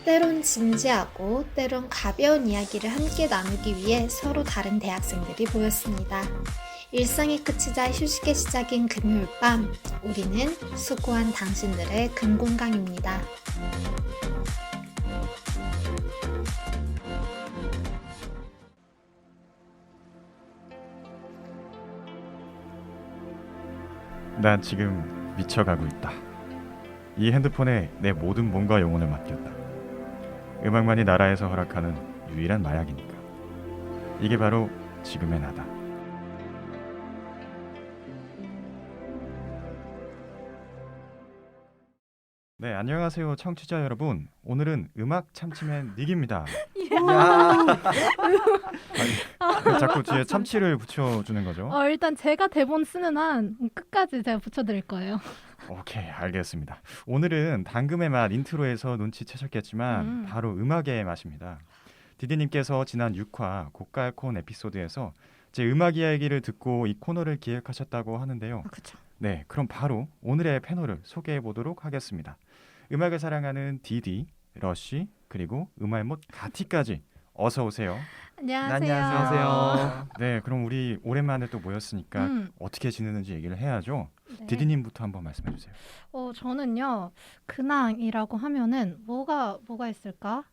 때론 진지하고 때론 가벼운 이야기를 함께 나누기 위해 서로 다른 대학생들이 모였습니다. 일상이 그치자 휴식의 시작인 금요일 밤, 우리는 수고한 당신들의 금공강입니다. 난 지금 미쳐가고 있다. 이 핸드폰에 내 모든 몸과 영혼을 맡겼다. 음악만이 나라에서 허락하는 유일한 마약이니까. 이게 바로 지금의 나다. 네, 안녕하세요 청취자 여러분. 오늘은 음악 참치맨 닉입니다. 왜 자꾸 뒤에 참치를 붙여주는 거죠? 일단 제가 대본 쓰는 한 끝까지 제가 붙여드릴 거예요. 오케이, 알겠습니다. 오늘은 당금의 맛 인트로에서 눈치채셨겠지만 바로 음악의 맛입니다. 디디님께서 지난 6화 고깔콘 에피소드에서 제 음악 이야기를 듣고 이 코너를 기획하셨다고 하는데요. 그렇죠. 네, 그럼 바로 오늘의 패널을 소개해 보도록 하겠습니다. 음악을 사랑하는 디디, 러쉬, 그리고 음알못 가티까지 어서 오세요. 안녕하세요. 안녕하세요. 네, 그럼 우리 오랜만에 또 모였으니까 어떻게 지내는지 얘기를 해야죠. 디디님부터 한번 말씀해 주세요. 저는요, 근황이라고 하면은 뭐가 있을까?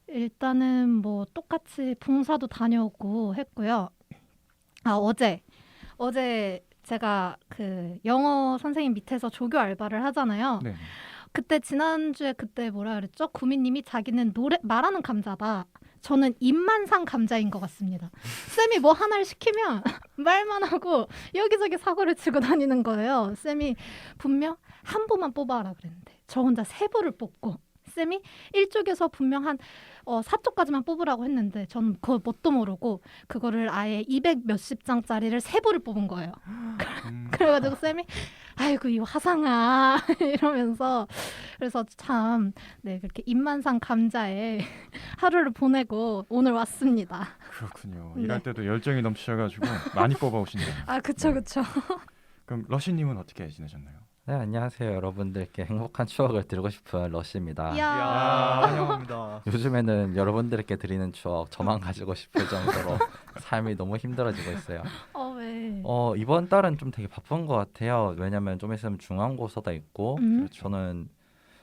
일단은 뭐 똑같이 봉사도 다녀오고 했고요. 어제 제가 그 영어 선생님 밑에서 조교 알바를 하잖아요. 네. 그때 지난주에 뭐라 그랬죠? 구미님이 자기는 말하는 감자다. 저는 입만 산 감자인 것 같습니다. 쌤이 뭐 하나를 시키면 말만 하고 여기저기 사고를 치고 다니는 거예요. 쌤이 분명 한 부만 뽑아라 그랬는데 저 혼자 세 부를 뽑고, 쌤이 1쪽에서 분명 한 4쪽까지만 뽑으라고 했는데 저는 그걸 뭣도 모르고 그거를 아예 200 몇십 장짜리를 세 부를 뽑은 거예요. 그래가지고 쌤이 아이고 이 화상아 이러면서, 그래서 참 그렇게 입만 산 감자에 하루를 보내고 오늘 왔습니다. 그렇군요. 네. 일할 때도 열정이 넘치셔가지고 많이 뽑아오시네요. 그쵸. 그럼 러쉬님은 어떻게 지내셨나요? 네, 안녕하세요. 여러분들께 행복한 추억을 드리고 싶은 러쉬입니다. 이야. 환영합니다. 요즘에는 여러분들께 드리는 추억 저만 가지고 싶을 정도로 삶이 너무 힘들어지고 있어요. 왜? 이번 달은 좀 되게 바쁜 것 같아요. 왜냐면 좀 있으면 중간고사도 있고 저는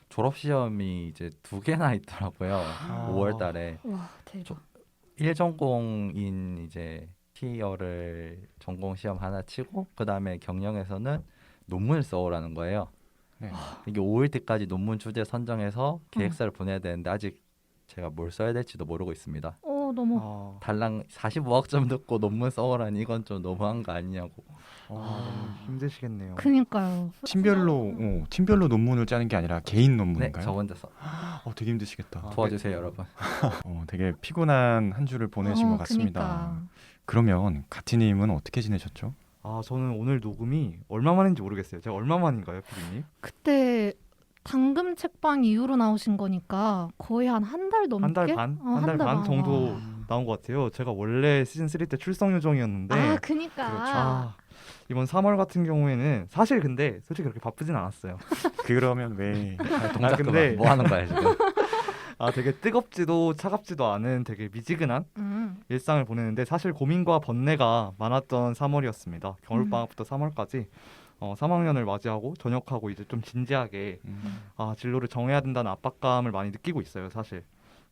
졸업시험이 이제 2개나 있더라고요. 5월 달에. 와 대박. 1전공인 이제 티어를 전공 시험 하나 치고 그다음에 경영에서는 논문을 써오라는 거예요. 네. 이게 5일 때까지 논문 주제 선정해서 계획서를 보내야 되는데 아직 제가 뭘 써야 될지도 모르고 있습니다. 너무 달랑 45억 점 듣고 논문 써오라니 이건 좀 너무한 거 아니냐고. 너무 힘드시겠네요. 그니까요. 팀별로 논문을 짜는 게 아니라 개인 네, 논문인가요? 저 혼자서. 되게 힘드시겠다. 도와주세요, 여러분. 되게 피곤한 한 주를 보내신 것 같습니다. 그니까. 그러면 가티님은 어떻게 지내셨죠? 저는 오늘 녹음이 얼마 만인지 모르겠어요. 제가 얼마 만인가요, 피디님? 그때 당금 책방 이후로 나오신 거니까 거의 한 달 넘게? 한 달 반? 한 달 반 정도 나온 것 같아요. 제가 원래 시즌 3 때 출석 요정이었는데 그니까. 이번 3월 같은 경우에는 사실 근데 솔직히 그렇게 바쁘진 않았어요. 그러면 왜 동작 근데- 그만. 뭐 하는 거야 지금? 되게 뜨겁지도 차갑지도 않은 되게 미지근한 일상을 보내는데 사실 고민과 번뇌가 많았던 3월이었습니다. 겨울방학부터 3월까지 3학년을 맞이하고 전역하고 이제 좀 진지하게 진로를 정해야 된다는 압박감을 많이 느끼고 있어요, 사실.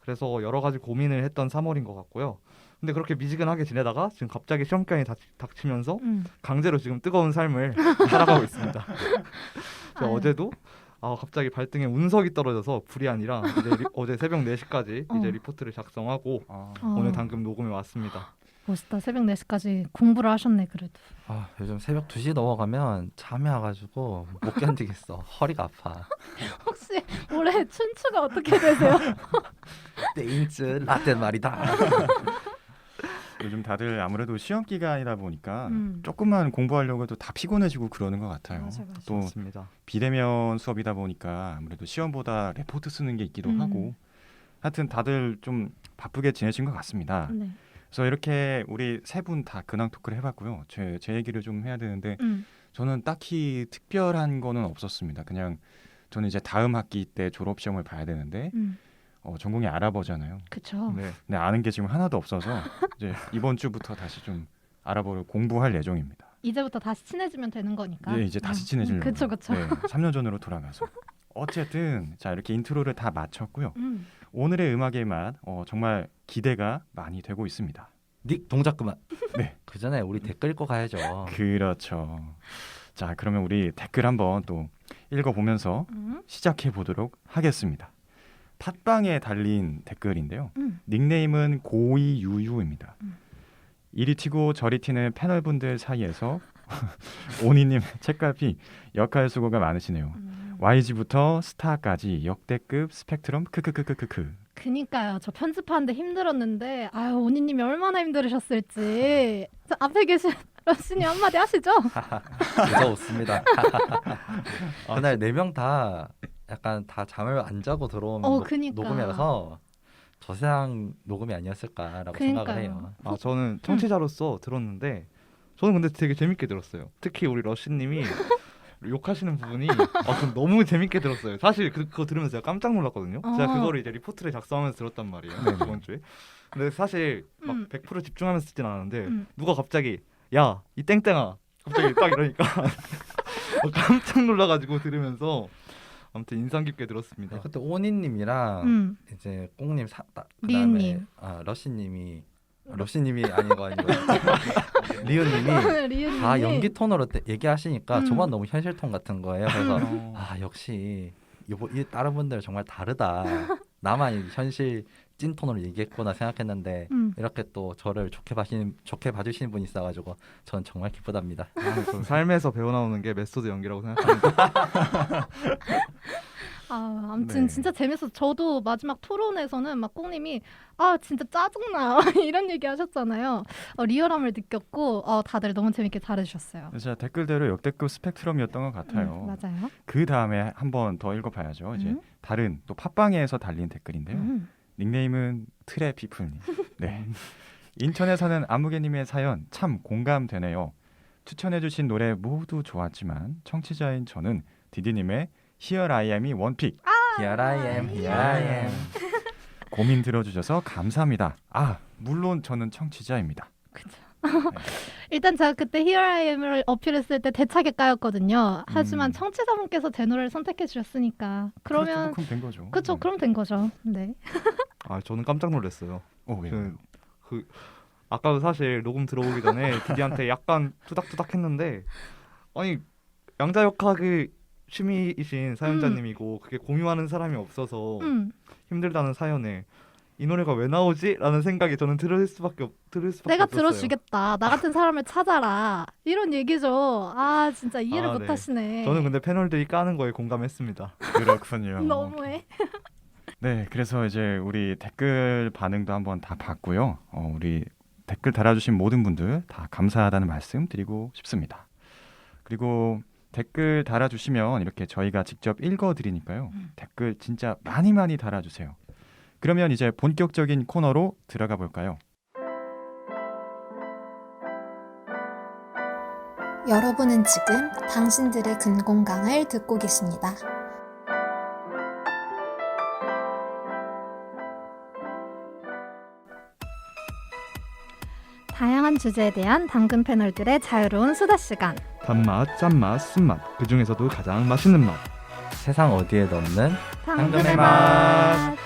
그래서 여러 가지 고민을 했던 3월인 것 같고요. 근데 그렇게 미지근하게 지내다가 지금 갑자기 시험 기간이 닥치면서 강제로 지금 뜨거운 삶을 살아가고 있습니다. 제가 어제도 갑자기 발등에 운석이 떨어져서 불이 아니라 이제 어제 새벽 4시까지 이제 리포트를 작성하고 오늘 당금 녹음에 왔습니다. 멋있다. 새벽 4시까지 공부를 하셨네 그래도. 요즘 새벽 2시 넘어가면 잠이 와가지고 못 견디겠어. 허리가 아파. 혹시 올해 춘추가 어떻게 되세요? 땡츠 라떼 말이다. 요즘 다들 아무래도 시험 기간이다 보니까 조금만 공부하려고 해도 다 피곤해지고 그러는 것 같아요. 맞아. 또 맞습니다. 비대면 수업이다 보니까 아무래도 시험보다 레포트 쓰는 게 있기도 하고 하여튼 다들 좀 바쁘게 지내신 것 같습니다. 네. 그래서 이렇게 우리 세 분 다 근황 토크를 해봤고요. 제 얘기를 좀 해야 되는데 저는 딱히 특별한 거는 없었습니다. 그냥 저는 이제 다음 학기 때 졸업 시험을 봐야 되는데 전공이 알아보잖아요. 그쵸. 네. 근데 아는 게 지금 하나도 없어서 이제 이번 주부터 다시 좀 알아보를 공부할 예정입니다. 이제부터 다시 친해지면 되는 거니까. 네, 이제 다시 친해지려고. 그쵸, 그쵸. 네, 3년 전으로 돌아가서. 어쨌든 자 이렇게 인트로를 다 마쳤고요. 오늘의 음악의 맛 정말 기대가 많이 되고 있습니다. 닉 동작 그만. 네. 그 전에 우리 댓글 읽고 가야죠. 그렇죠. 자 그러면 우리 댓글 한번 또 읽어보면서 시작해 보도록 하겠습니다. 팟빵에 달린 댓글인데요. 닉네임은 고이유유입니다. 이리 튀고 저리 튀는 패널분들 사이에서 오니님 책갈피 역할 수고가 많으시네요. YG부터 스타까지 역대급 스펙트럼 크크크크크크. 그니까요. 저 편집하는데 힘들었는데 아유 오니님이 얼마나 힘들으셨을지. 저 앞에 계신 러시님 한마디 하시죠. 무서웠습니다. 그날 4명 다 약간 다 잠을 안 자고 들어온 그니까. 녹음이라서 저 세상 녹음이 아니었을까라고 그니까요. 생각을 해요. 저는 청취자로서 들었는데 저는 근데 되게 재밌게 들었어요. 특히 우리 러시님이 욕하시는 부분이 전 너무 재밌게 들었어요. 사실 그거 들으면서 제가 깜짝 놀랐거든요. 제가 그거를 이제 리포트를 작성하면서 들었단 말이에요. 저번 주에. 근데 사실 막 100% 집중하면서 듣진 않았는데 누가 갑자기 야, 이 땡땡아 갑자기 딱 이러니까 깜짝 놀라가지고 들으면서 아무튼 인상 깊게 들었습니다. 그때 오니님이랑 이제 꽁님 그다음에 리은님. 러시님이 아니고 리우님이 다 연기 톤으로 얘기하시니까 저만 너무 현실 톤 같은 거예요. 그래서 역시 이 다른 분들 정말 다르다. 나만 현실 찐 톤으로 얘기했구나 생각했는데 이렇게 또 저를 좋게 봐주시는 분이 있어가지고 저는 정말 기쁘답니다. 저는 삶에서 배워나오는 게 메소드 연기라고 생각합니다. 아무튼 네. 진짜 재밌었어. 저도 마지막 토론에서는 막 꽁님이 진짜 짜증나 이런 얘기 하셨잖아요. 리얼함을 느꼈고 다들 너무 재밌게 잘해주셨어요. 진짜 댓글대로 역대급 스펙트럼이었던 것 같아요. 맞아요. 그 다음에 한 번 더 읽어봐야죠. 이제 다른 또 팟빵에서 달린 댓글인데요. 닉네임은 트레피플님. 네. 인천에 사는 아무개님의 사연 참 공감되네요. 추천해주신 노래 모두 좋았지만 청취자인 저는 디디님의 Here I Am이 원픽. Here I am, here I am. 고민 들어주셔서 감사합니다. 물론 저는 청취자입니다. 일단 제가 그때 Here I Am을 어필했을 때 대차게 까였거든요. 하지만 청취자분께서 제 노래를 선택해 주셨으니까 그러면 그럼 된 거죠. 그쵸, 그럼 된 거죠. 네. 저는 깜짝 놀랐어요. 왜요? 아까도 사실 녹음 들어오기 전에 디디한테 약간 투닥투닥했는데 아니 양자역학이 취미이신 사연자님이고 그게 공유하는 사람이 없어서 힘들다는 사연에 이 노래가 왜 나오지? 라는 생각이 저는 들을 수밖에 내가 없었어요. 들어주겠다. 나 같은 사람을 찾아라. 이런 얘기죠. 진짜 이해를 네. 못하시네. 저는 근데 패널들이 까는 거에 공감했습니다. 그렇군요. 너무해. 네, 그래서 이제 우리 댓글 반응도 한번 다 봤고요. 우리 댓글 달아주신 모든 분들 다 감사하다는 말씀 드리고 싶습니다. 그리고 댓글 달아주시면 이렇게 저희가 직접 읽어드리니까요. 댓글 진짜 많이 달아주세요. 그러면 이제 본격적인 코너로 들어가 볼까요? 여러분은 지금 당신들의 근공강을 듣고 계십니다. 다양한 주제에 대한 당근 패널들의 자유로운 수다 시간. 단맛, 짠맛, 쓴맛 그 중에서도 가장 맛있는 맛. 세상 어디에도 없는 당근의 맛.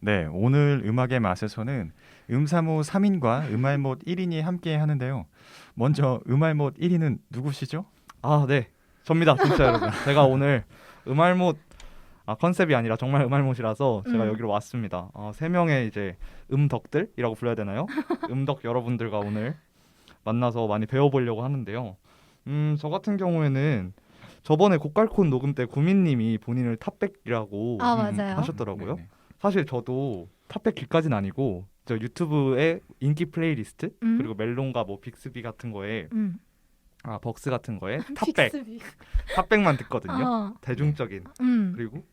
네, 오늘 음악의 맛에서는 음사모 3인과 음알못 1인이 함께 하는데요. 먼저 음알못 1인은 누구시죠? 네, 접니다, 진짜 여러분. 제가 오늘 음알못 컨셉이 아니라 정말 음알못이라서 제가 여기로 왔습니다. 3명의 이제 음덕들이라고 불러야 되나요? 음덕 여러분들과 오늘 만나서 많이 배워보려고 하는데요. 저 같은 경우에는 저번에 고깔콘 녹음 때 구민님이 본인을 탑백이라고 맞아요. 하셨더라고요. 네네. 사실 저도 탑백 길까지는 아니고 저 유튜브에 인기 플레이리스트 그리고 멜론과 뭐 빅스비 같은 거에 벅스 같은 거에 탑백만 듣거든요. 대중적인 그리고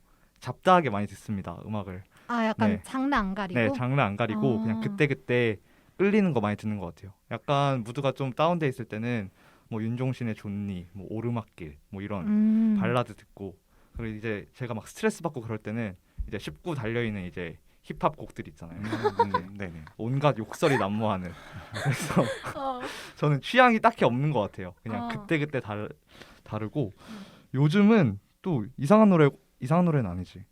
잡다하게 많이 듣습니다, 음악을. 약간 네. 장르 안 가리고. 네, 장르 안 가리고 그냥 그때 끌리는 거 많이 듣는 것 같아요. 약간 무드가 좀 다운돼 있을 때는 뭐 윤종신의 존니, 뭐 오르막길, 뭐 이런 발라드 듣고 그리고 이제 제가 막 스트레스 받고 그럴 때는 이제 쉽고 달려 있는 이제 힙합 곡들 있잖아요. 네네. 온갖 욕설이 난무하는. 그래서 어. 저는 취향이 딱히 없는 것 같아요. 그냥 그때 다르고 요즘은 또 이상한 노래는 아니지.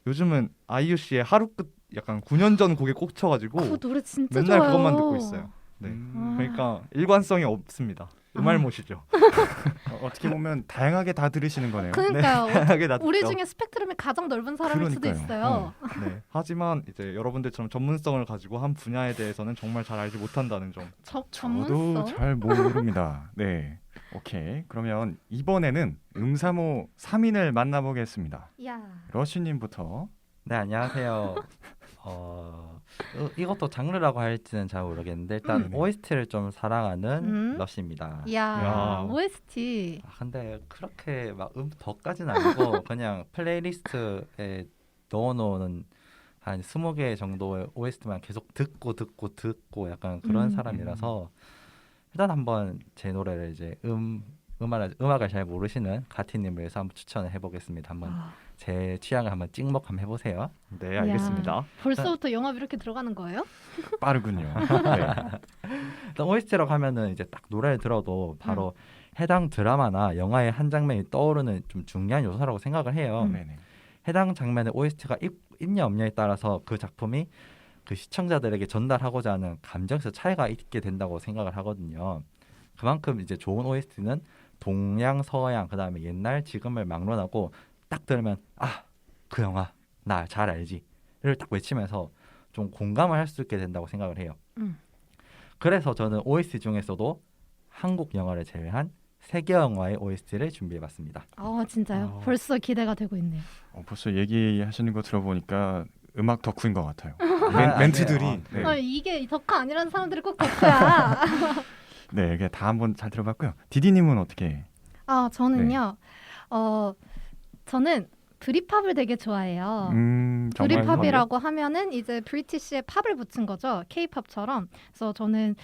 요즘은 아이유 씨의 하루 끝 약간 9년 전 곡에 꽂혀가지고 그 노래 진짜 맨날 좋아요. 그것만 듣고 있어요. 네. 그러니까 일관성이 없습니다. 음알못이죠. 어떻게 보면 다양하게 다 들으시는 거네요. 그러니까요. 다양하게 다 우리 듣죠. 중에 스펙트럼이 가장 넓은 사람일 수도 그러니까요. 있어요. 네. 하지만 이제 여러분들처럼 전문성을 가지고 한 분야에 대해서는 정말 잘 알지 못한다는 점. 저도 전문성. 잘 모릅니다. 네. 오케이. 그러면 이번에는 음사모 3인을 만나보겠습니다. 야. 러쉬님부터. 네, 안녕하세요. 이것도 장르라고 할지는 잘 모르겠는데 일단 OST를 좀 사랑하는 러쉬입니다. 야. OST. 근데 그렇게 막 덕까지는 아니고 그냥 플레이리스트에 넣어놓는 한 20개 정도의 OST만 계속 듣고 약간 그런 사람이라서 일단 한번 제 노래를 이제 음악을 잘 모르시는 가티님을 위해서 한번 추천을 해보겠습니다. 한번 제 취향을 한번 찍먹 한번 해보세요. 네, 알겠습니다. 벌써부터 영업 이렇게 들어가는 거예요? 빠르군요. 네. 일단 OST라고 하면은 이제 딱 노래를 들어도 바로 해당 드라마나 영화의 한 장면이 떠오르는 좀 중요한 요소라고 생각을 해요. 네네. 해당 장면의 OST가 있냐 없냐에 따라서 그 작품이 그 시청자들에게 전달하고자 하는 감정에서 차이가 있게 된다고 생각을 하거든요. 그만큼 이제 좋은 OST는 동양, 서양, 그다음에 옛날, 지금을 막론하고 딱 들으면 그 영화 나 잘 알지를 딱 외치면서 좀 공감을 할 수 있게 된다고 생각을 해요. 그래서 저는 OST 중에서도 한국 영화를 제외한 세계 영화의 OST를 준비해봤습니다. 진짜요? 벌써 기대가 되고 있네요. 벌써 얘기하시는 거 들어보니까 음악 덕후인 것 같아요. 아니에요. 멘트들이. 네. 이게 덕후 아니라는 사람들이 꼭 덕후야. 네, 이게 다 한번 잘 들어봤고요. 디디님은 어떻게? 저는요. 저는 브리팝을 되게 좋아해요. 정말 브리팝이라고 하면은 이제 브리티시에 팝을 붙인 거죠. K-팝처럼. 그래서 저는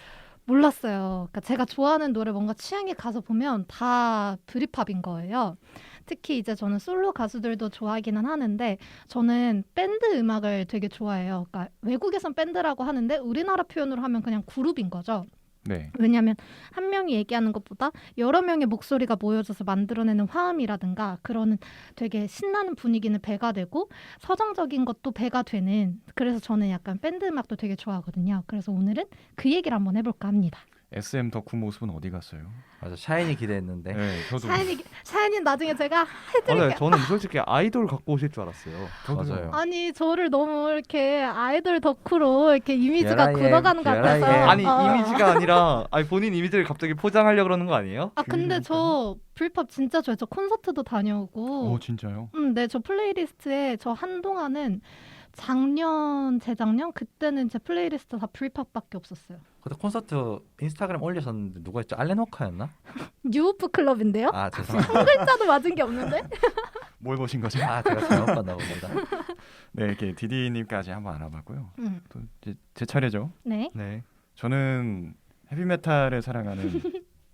몰랐어요. 그러니까 제가 좋아하는 노래 뭔가 취향에 가서 보면 다 브리팝인 거예요. 특히 이제 저는 솔로 가수들도 좋아하기는 하는데 저는 밴드 음악을 되게 좋아해요. 그러니까 외국에선 밴드라고 하는데 우리나라 표현으로 하면 그냥 그룹인 거죠. 네. 왜냐하면 한 명이 얘기하는 것보다 여러 명의 목소리가 모여져서 만들어내는 화음이라든가 그런 되게 신나는 분위기는 배가 되고 서정적인 것도 배가 되는, 그래서 저는 약간 밴드 음악도 되게 좋아하거든요. 그래서 오늘은 그 얘기를 한번 해볼까 합니다. SM 덕후 모습은 어디 갔어요? 맞아, 샤이니 기대했는데. 네, 저도. 사연이 나중에 제가 해드릴게요. 맞아요. 저는 솔직히 아이돌 갖고 오실 줄 알았어요. 맞아요. 아니 저를 너무 이렇게 아이돌 덕후로 이렇게 이미지가 BRIM, 굳어가는 것 같아서. 아니 이미지가 아니라 본인 이미지를 갑자기 포장하려고 그러는 거 아니에요? 근데 저 브리팝 진짜 좋아해요. 저 콘서트도 다녀오고. 진짜요? 네, 저 플레이리스트에 저 한동안은 작년, 재작년 그때는 제 플레이리스트 다 브리팝밖에 없었어요. 그때 콘서트 인스타그램 올렸었는데 누구였죠? 알렌워커였나? 뉴우프 클럽인데요? 죄송합니다. 한 글자도 맞은 게 없는데? 뭘 보신 거죠? 제가 잘못 봤나 봅니다. 네, 이렇게 디디님까지 한번 알아봤고요. 음. 또 이제 제 차례죠. 네, 네. 저는 헤비메탈을 사랑하는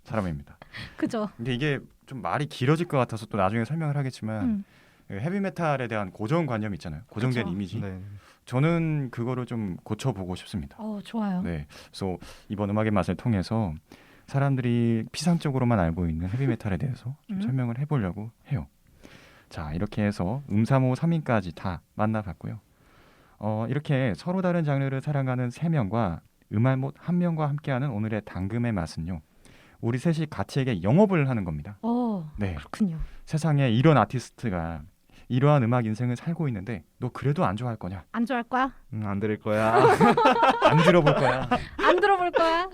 사람입니다. 그죠. 근데 이게 좀 말이 길어질 것 같아서 또 나중에 설명을 하겠지만 그 헤비메탈에 대한 고정관념 있잖아요. 고정된 그쵸. 이미지. 네. 저는 그거를 좀 고쳐보고 싶습니다. 좋아요. 네, 그래서 이번 음악의 맛을 통해서 사람들이 피상적으로만 알고 있는 헤비메탈에 대해서 좀 설명을 해보려고 해요. 자, 이렇게 해서 음사모 3인까지 다 만나봤고요. 이렇게 서로 다른 장르를 사랑하는 3명과 음알못 1명과 함께하는 오늘의 당금의 맛은요. 우리 셋이 같이 영업을 하는 겁니다. 네, 그렇군요. 세상에 이런 아티스트가 이러한 음악 인생을 살고 있는데 너 그래도 안 좋아할 거냐? 안 좋아할 거야? 안 들을 거야. 안 들어볼 거야? 안 들어볼 거야?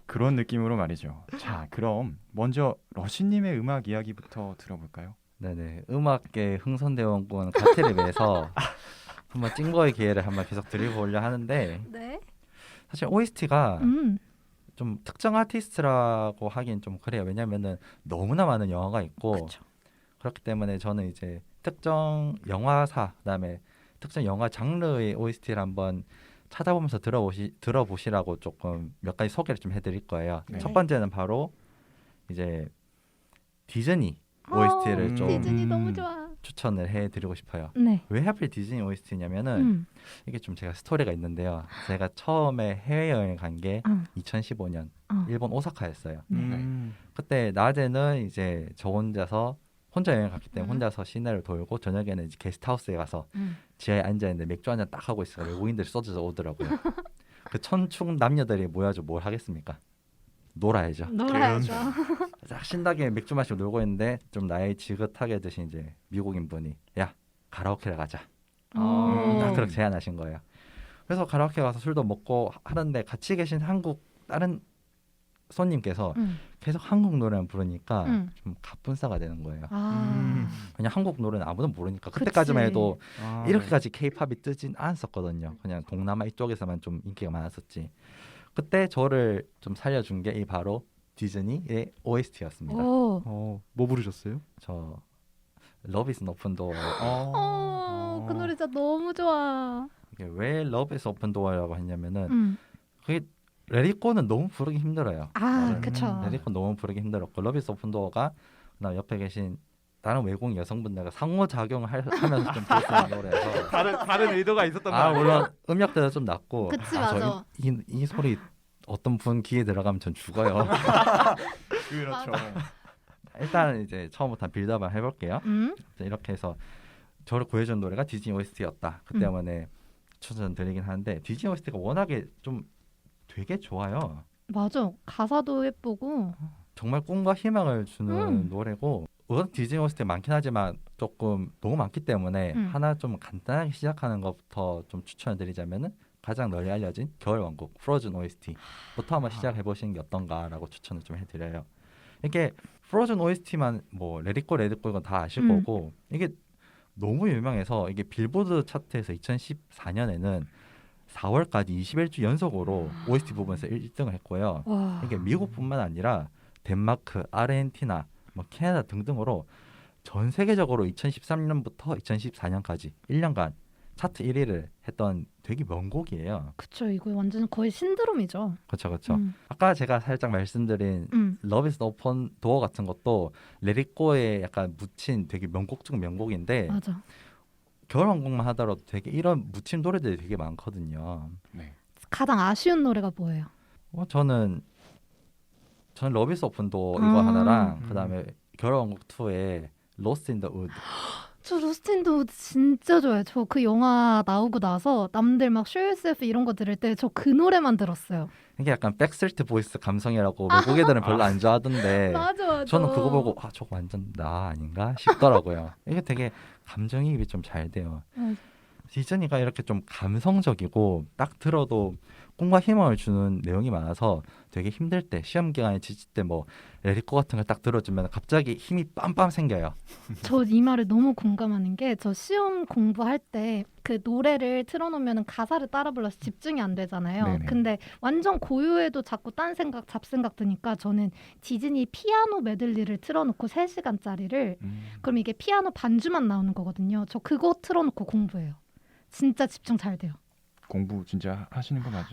그런 느낌으로 말이죠. 자, 그럼 먼저 러시님의 음악 이야기부터 들어볼까요? 네네, 음악계 흥선대원군 가티를 위해서 한번 찡거의 기회를 한번 계속 드리고 오려 하는데 네. 사실 OST가 좀 특정 아티스트라고 하긴 좀 그래요. 왜냐면은 너무나 많은 영화가 있고 그쵸. 그렇기 때문에 저는 이제 특정 영화사 그다음에 특정 영화 장르의 OST를 한번 찾아보면서 들어보시라고 조금 몇 가지 소개를 좀 해드릴 거예요. 네. 첫 번째는 바로 이제 디즈니 OST를 좀 디즈니 너무 좋아. 추천을 해드리고 싶어요. 네. 왜 하필 디즈니 OST냐면은 이게 좀 제가 스토리가 있는데요. 제가 처음에 해외여행 간 게 2015년 일본 오사카였어요. 음. 그때 낮에는 이제 저 혼자 여행 갔기 때문에 혼자서 시내를 돌고 저녁에는 이제 게스트하우스에 가서 지하에 앉아 있는데 맥주 한잔 딱 하고 있어요. 외국인들이 쏟아져 오더라고요. 그 천충 남녀들이 모여서 뭘 하겠습니까? 놀아야죠. 놀아야죠. 딱 신나게 맥주 마시고 놀고 있는데 좀 나이 지긋하게 드신 이제 미국인 분이 야 가라오케를 가자. 딱 그렇게 제안하신 거예요. 그래서 가라오케 가서 술도 먹고 하는데 같이 계신 한국 다른 손님께서 계속 한국 노래만 부르니까 좀 갑분싸가 되는 거예요. 그냥 한국 노래는 아무도 모르니까 그때까지만 해도 아, 이렇게까지 케이팝이 뜨진 않았었거든요. 그냥 동남아 이쪽에서만 좀 인기가 많았었지. 그때 저를 좀 살려준 게 이 바로 디즈니의 OST였습니다. 뭐 부르셨어요? 저 Love is an open door. 그 노래 진짜 너무 좋아. 이게 왜 Love is open door라고 했냐면은 그게 레디코는 너무 부르기 힘들어요. 그쵸. 레디코 너무 부르기 힘들었고 Love is open door가 그다음 옆에 계신 다른 외국 여성분들과 상호작용을 하면서 좀 부를 수 있는 노래여서 다른 의도가 있었던 거 아니에요? 물론 음역대도 좀 낮고 그치, 저 맞아. 이 소리 어떤 분 귀에 들어가면 전 죽어요. 그렇죠. 일단 이제 처음부터 빌드업을 해볼게요. 이렇게 해서 저를 구해준 노래가 디즈니 OST였다. 그 때문에 추천드리긴 하는데 디즈니 OST가 워낙에 좀 되게 좋아요. 맞아. 가사도 예쁘고. 정말 꿈과 희망을 주는 노래고 워낙 디즈니 OST 많긴 하지만 조금 너무 많기 때문에 하나 좀 간단하게 시작하는 것부터 좀 추천을 드리자면은 가장 널리 알려진 겨울왕국 프로즌 OST부터 한번 시작해 보시는 게 어떤가라고 추천을 좀 해드려요. 이게 프로즌 OST만 뭐 레디코 이건 다 아실 거고 이게 너무 유명해서 이게 빌보드 차트에서 2014년에는 4월까지 21주 연속으로 OST 부분에서 1등을 했고요. 와. 이게 미국뿐만 아니라 덴마크, 아르헨티나, 뭐 캐나다 등등으로 전 세계적으로 2013년부터 2014년까지 1년간 차트 1위를 했던 되게 명곡이에요. 그쵸. 이거 완전 거의 신드롬이죠. 그렇죠. 아까 제가 살짝 말씀드린 Love is the open door 같은 것도 레디코에 약간 묻힌 되게 명곡 중 명곡인데 맞아. 겨울왕국만 하더라도 되게 이런 묻힌 노래들이 되게 많거든요. 네. 가장 아쉬운 노래가 뭐예요? 저는 Love is the open door 이거 하나랑 그다음에 겨울왕국 2의 Lost in the Wood. 저 로스트 인 더 우드 진짜 좋아해요. 저 그 영화 나오고 나서 남들 막 Show Yourself 이런 거 들을 때 저 그 노래만 들었어요. 이게 약간 백스트리트 보이스 감성이라고 외국 애들은 별로 안 좋아하던데 맞아. 저는 그거 보고 저거 완전 나 아닌가 싶더라고요. 이게 되게 감정이입이 좀 잘 돼요. 디즈니가 이렇게 좀 감성적이고 딱 들어도 꿈과 희망을 주는 내용이 많아서 되게 힘들 때 시험 기간에 지칠 때 뭐 레디코 같은 걸 딱 들어주면 갑자기 힘이 빰빰 생겨요. 저 이 말을 너무 공감하는 게 저 시험 공부할 때 그 노래를 틀어놓으면 가사를 따라 불러서 집중이 안 되잖아요. 네네. 근데 완전 고요해도 자꾸 딴 생각, 잡생각 드니까 저는 디즈니 피아노 메들리를 틀어놓고 3시간짜리를 그럼 이게 피아노 반주만 나오는 거거든요. 저 그거 틀어놓고 공부해요. 진짜 집중 잘 돼요. 공부 진짜 하시는 거 맞아요?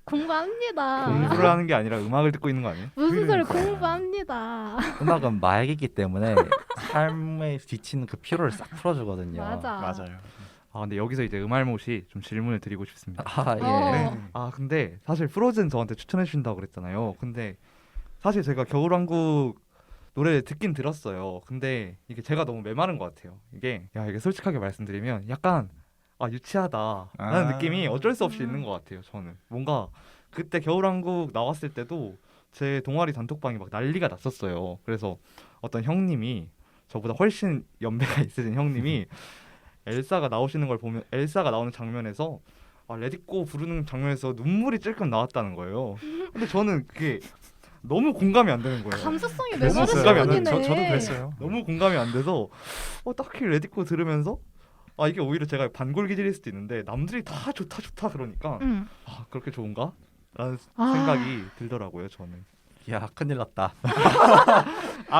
공부합니다. 공부를 하는 게 아니라 음악을 듣고 있는 거 아니에요? 무슨 소리 그러니까요. 공부합니다. 음악은 마약이기 때문에 삶에 지치는 그 피로를 싹 풀어주거든요. 맞아. 맞아요. 근데 여기서 이제 음알못이 좀 질문을 드리고 싶습니다. 예. 근데 사실 프로즌 저한테 추천해 주신다고 그랬잖아요. 근데 사실 제가 겨울왕국 노래 듣긴 들었어요. 근데 이게 제가 너무 메마른 것 같아요. 이게 솔직하게 말씀드리면 약간 유치하다라는 느낌이 어쩔 수 없이 있는 것 같아요. 저는 뭔가 그때 겨울왕국 나왔을 때도 제 동아리 단톡방이 막 난리가 났었어요. 그래서 어떤 형님이 저보다 훨씬 연배가 있으신 형님이 엘사가 나오시는 걸 보면 엘사가 나오는 장면에서 레디고 부르는 장면에서 눈물이 찔끔 나왔다는 거예요. 근데 저는 그게 너무 공감이 안 되는 거예요. 감수성이 너무 메마르신 공감이 안 분이네. 돼요. 저도 그랬어요. 너무 공감이 안 돼서 딱히 레디코 들으면서 이게 오히려 제가 반골 기질일 수도 있는데 남들이 다 좋다 그러니까 그렇게 좋은가? 라는 생각이 들더라고요. 저는. 야 큰일 났다.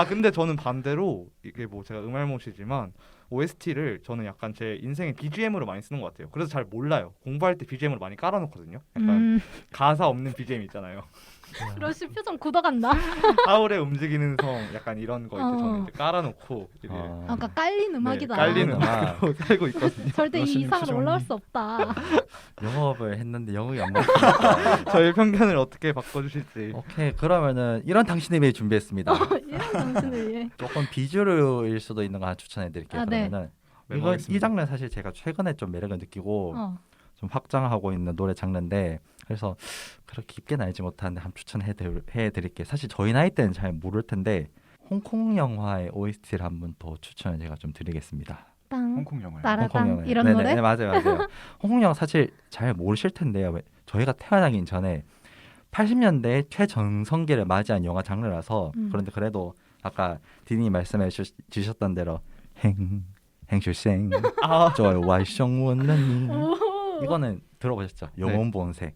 근데 저는 반대로 이게 뭐 제가 음알못이지만 OST를 저는 약간 제 인생의 BGM으로 많이 쓰는 것 같아요. 그래서 잘 몰라요. 공부할 때 BGM으로 많이 깔아놓거든요. 약간 가사 없는 BGM 있잖아요. 러시 표정 굳어간다. 하울의 움직이는 성 약간 이런 거 이제 저는 어. 이제 깔아놓고 이제 아까 깔린 음악이다. 깔리는 음악. 음악으로 살고 있거든요. 절대 이 러시님 이상은 표정이. 올라올 수 없다. 영업을 했는데 영업이 안 먹히니까. 저의 편견을 어떻게 바꿔주실지. 오케이 그러면은 이런 당신을 위해 준비했습니다. 이런 당신을 위해. 조금 비주류일 수도 있는 거 하나 추천해드릴게요. 아, 네. 그러면은 이거 메모하겠습니다. 이 장르 사실 제가 최근에 좀 매력을 느끼고 좀 확장하고 있는 노래 장르인데 그래서 그렇게 깊게는 알지 못하는데 한번 추천해드릴게요. 사실 저희 나이 때는 잘 모를 텐데 홍콩 영화의 OST를 한번 더 추천을 제가 좀 드리겠습니다. 땅. 홍콩 영화요. 따라당 이런 네네, 노래? 네, 맞아요. 홍콩 영화 사실 잘 모르실 텐데요. 저희가 태어나기 전에 80년대 최전성기를 맞이한 영화 장르라서 그런데 그래도 아까 디니 말씀해 주셨던 대로 행쇼생 좋아요 와이숑원는 오. 이거는 들어보셨죠? 영혼 본색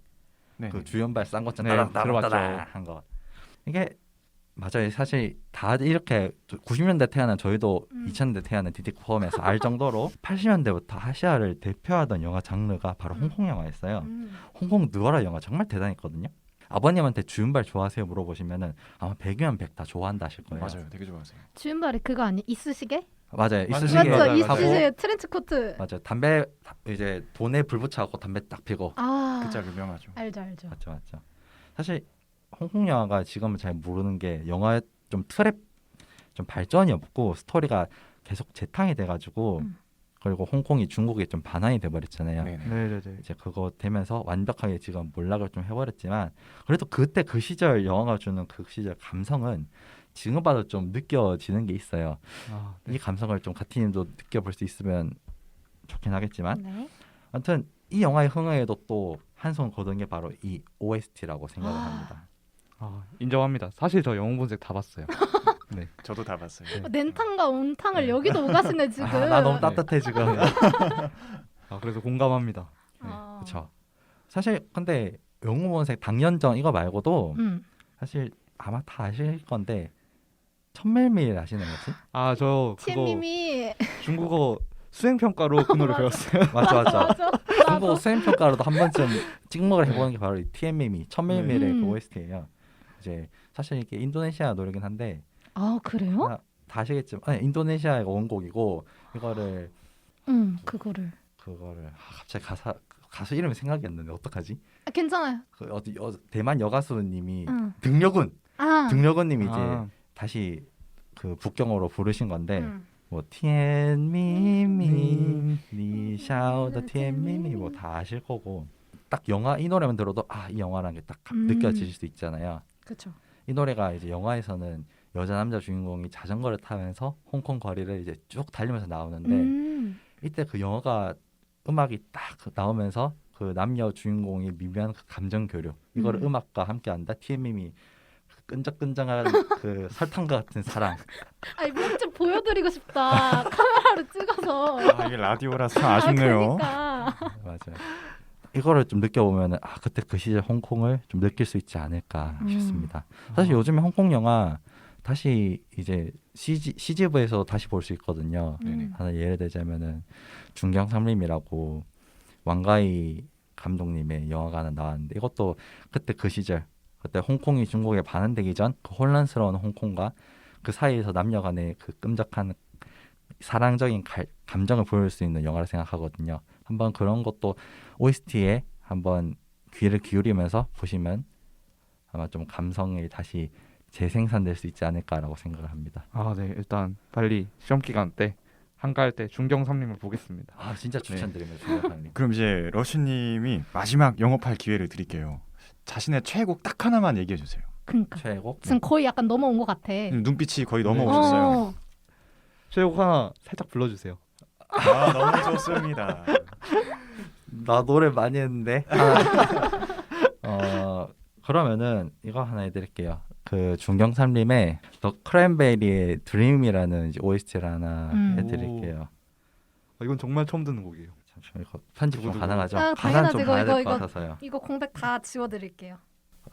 네. 그 주연발 쌍거장 네, 따라따라따라 들어봤죠. 한 거. 이게 맞아요. 사실 다 이렇게 90년대 태어난 저희도 2000년대 태어난 디딕 포함해서 알 정도로 80년대부터 아시아를 대표하던 영화 장르가 바로 홍콩 영화였어요. 홍콩 느와르 영화 정말 대단했거든요. 아버님한테 주윤발 좋아하세요 물어보시면은 아마 100이면 100 다 좋아한다 하실 거예요. 맞아요. 되게 좋아하세요. 주윤발이 그거 아니 이쑤시개? 맞아요. 맞아요. 이쑤시개 맞죠? 맞아요. 이쑤시개 트렌치 코트. 맞아요. 담배 이제 돈에 불 붙여갖고 담배 딱 피고 아. 그 짤 유명하죠. 알죠. 맞죠. 사실 홍콩 영화가 지금은 잘 모르는 게 영화의 좀 트랩 좀 발전이 없고 스토리가 계속 재탕이 돼가지고 그리고 홍콩이 중국에 좀 반환이 돼버렸잖아요. 네네. 네네네. 이제 그거 되면서 완벽하게 지금 몰락을 좀 해버렸지만 그래도 그때 그 시절 영화가 주는 그 시절 감성은 지금 봐도 좀 느껴지는 게 있어요. 아, 이 감성을 좀 가티님도 느껴볼 수 있으면 좋긴 하겠지만 네. 아무튼 이 영화의 흥행에도 또 한 손 거둔 게 바로 이 OST라고 생각을 합니다. 인정합니다. 사실 저 영웅 본색 다 봤어요. 저도 다 봤어요. 냉탕과 온탕을 여기도 오가시네 지금. 나 너무 따뜻해 지금. 그래서 공감합니다. 그렇죠. 사실 근데 영웅본색 당년전 이거 말고도 사실 아마 다 아실 건데 천멜밀 아시는 거지? 저 그거 티엠님이 중국어 수행 평가로 그 노래 배웠어요. 맞죠. 맞아. 중국 수행평가로도 한 번쯤 찍먹을 해보는 게 바로 이 TMM이 천멜밀의 네. 그 OST예요. 이제 사실 이게 인도네시아 노래긴 한데 아 그래요? 다 아시겠지만 인도네시아의 원곡이고 이거를 그거를. 갑자기 가수 이름이 생각이 안 나는데 어떡하지? 괜찮아요. 그 대만 여가수님이 응. 등려군님이 이제 아. 다시 그 북경어로 부르신 건데 응. 뭐 티엔미미 니샤오더 티엔미미 뭐 다 아실 거고 딱 영화 이 노래만 들어도 이 영화라는 게 딱 느껴질 수 있잖아요. 그렇죠. 이 노래가 이제 영화에서는 여자 남자 주인공이 자전거를 타면서 홍콩 거리를 이제 쭉 달리면서 나오는데 이때 그 영화가 음악이 딱 나오면서 그 남녀 주인공이 미묘한 그 감정 교류 이거를 음악과 함께한다. TMM이 끈적끈적한 그 설탕과 같은 사랑. 아니 뭔좀 보여드리고 싶다. 카메라로 찍어서. 이게 라디오라서 참 아쉽네요. 그러니까. 맞아요. 이거를 좀 느껴보면은 그때 그 시절 홍콩을 좀 느낄 수 있지 않을까 싶습니다. 사실 요즘에 홍콩 영화 다시 이제 CGV에서 다시 볼 수 있거든요. 하나 예를 들자면은 중경삼림이라고 왕가희 감독님의 영화가 하나 나왔는데 이것도 그때 그 시절 그때 홍콩이 중국에 반환되기 전 그 혼란스러운 홍콩과 그 사이에서 남녀 간의 그 끔찍한 사랑적인 감정을 보여줄 수 있는 영화를 생각하거든요. 한번 그런 것도 OST에 한번 귀를 기울이면서 보시면 아마 좀 감성이 다시 재생산될 수 있지 않을까라고 생각을 합니다. 네. 일단 빨리 시험 기간 때 한가할 때 중경삼림을 보겠습니다. 진짜 추천드립니다. 중경삼림. 그럼 이제 러쉬님이 마지막 영업할 기회를 드릴게요. 자신의 최애곡 딱 하나만 얘기해 주세요. 그러니까. 최애곡? 지금 거의 약간 넘어온 것 같아. 눈빛이 거의 넘어오셨어요. 최애곡 하나 살짝 불러주세요. 너무 좋습니다. 나 노래 많이 했는데. 그러면은 이거 하나 해드릴게요. 그 중경삼림의 더 크랜베리의 드림이라는 이제 OST를 하나 해드릴게요. 이건 정말 처음 듣는 곡이에요. 잠시만 이거 편집 좀 가능하죠? 아, 가사는 좀 당연하지. 봐야 될 이거. 것 같아서요. 이거 공백 다 지워드릴게요.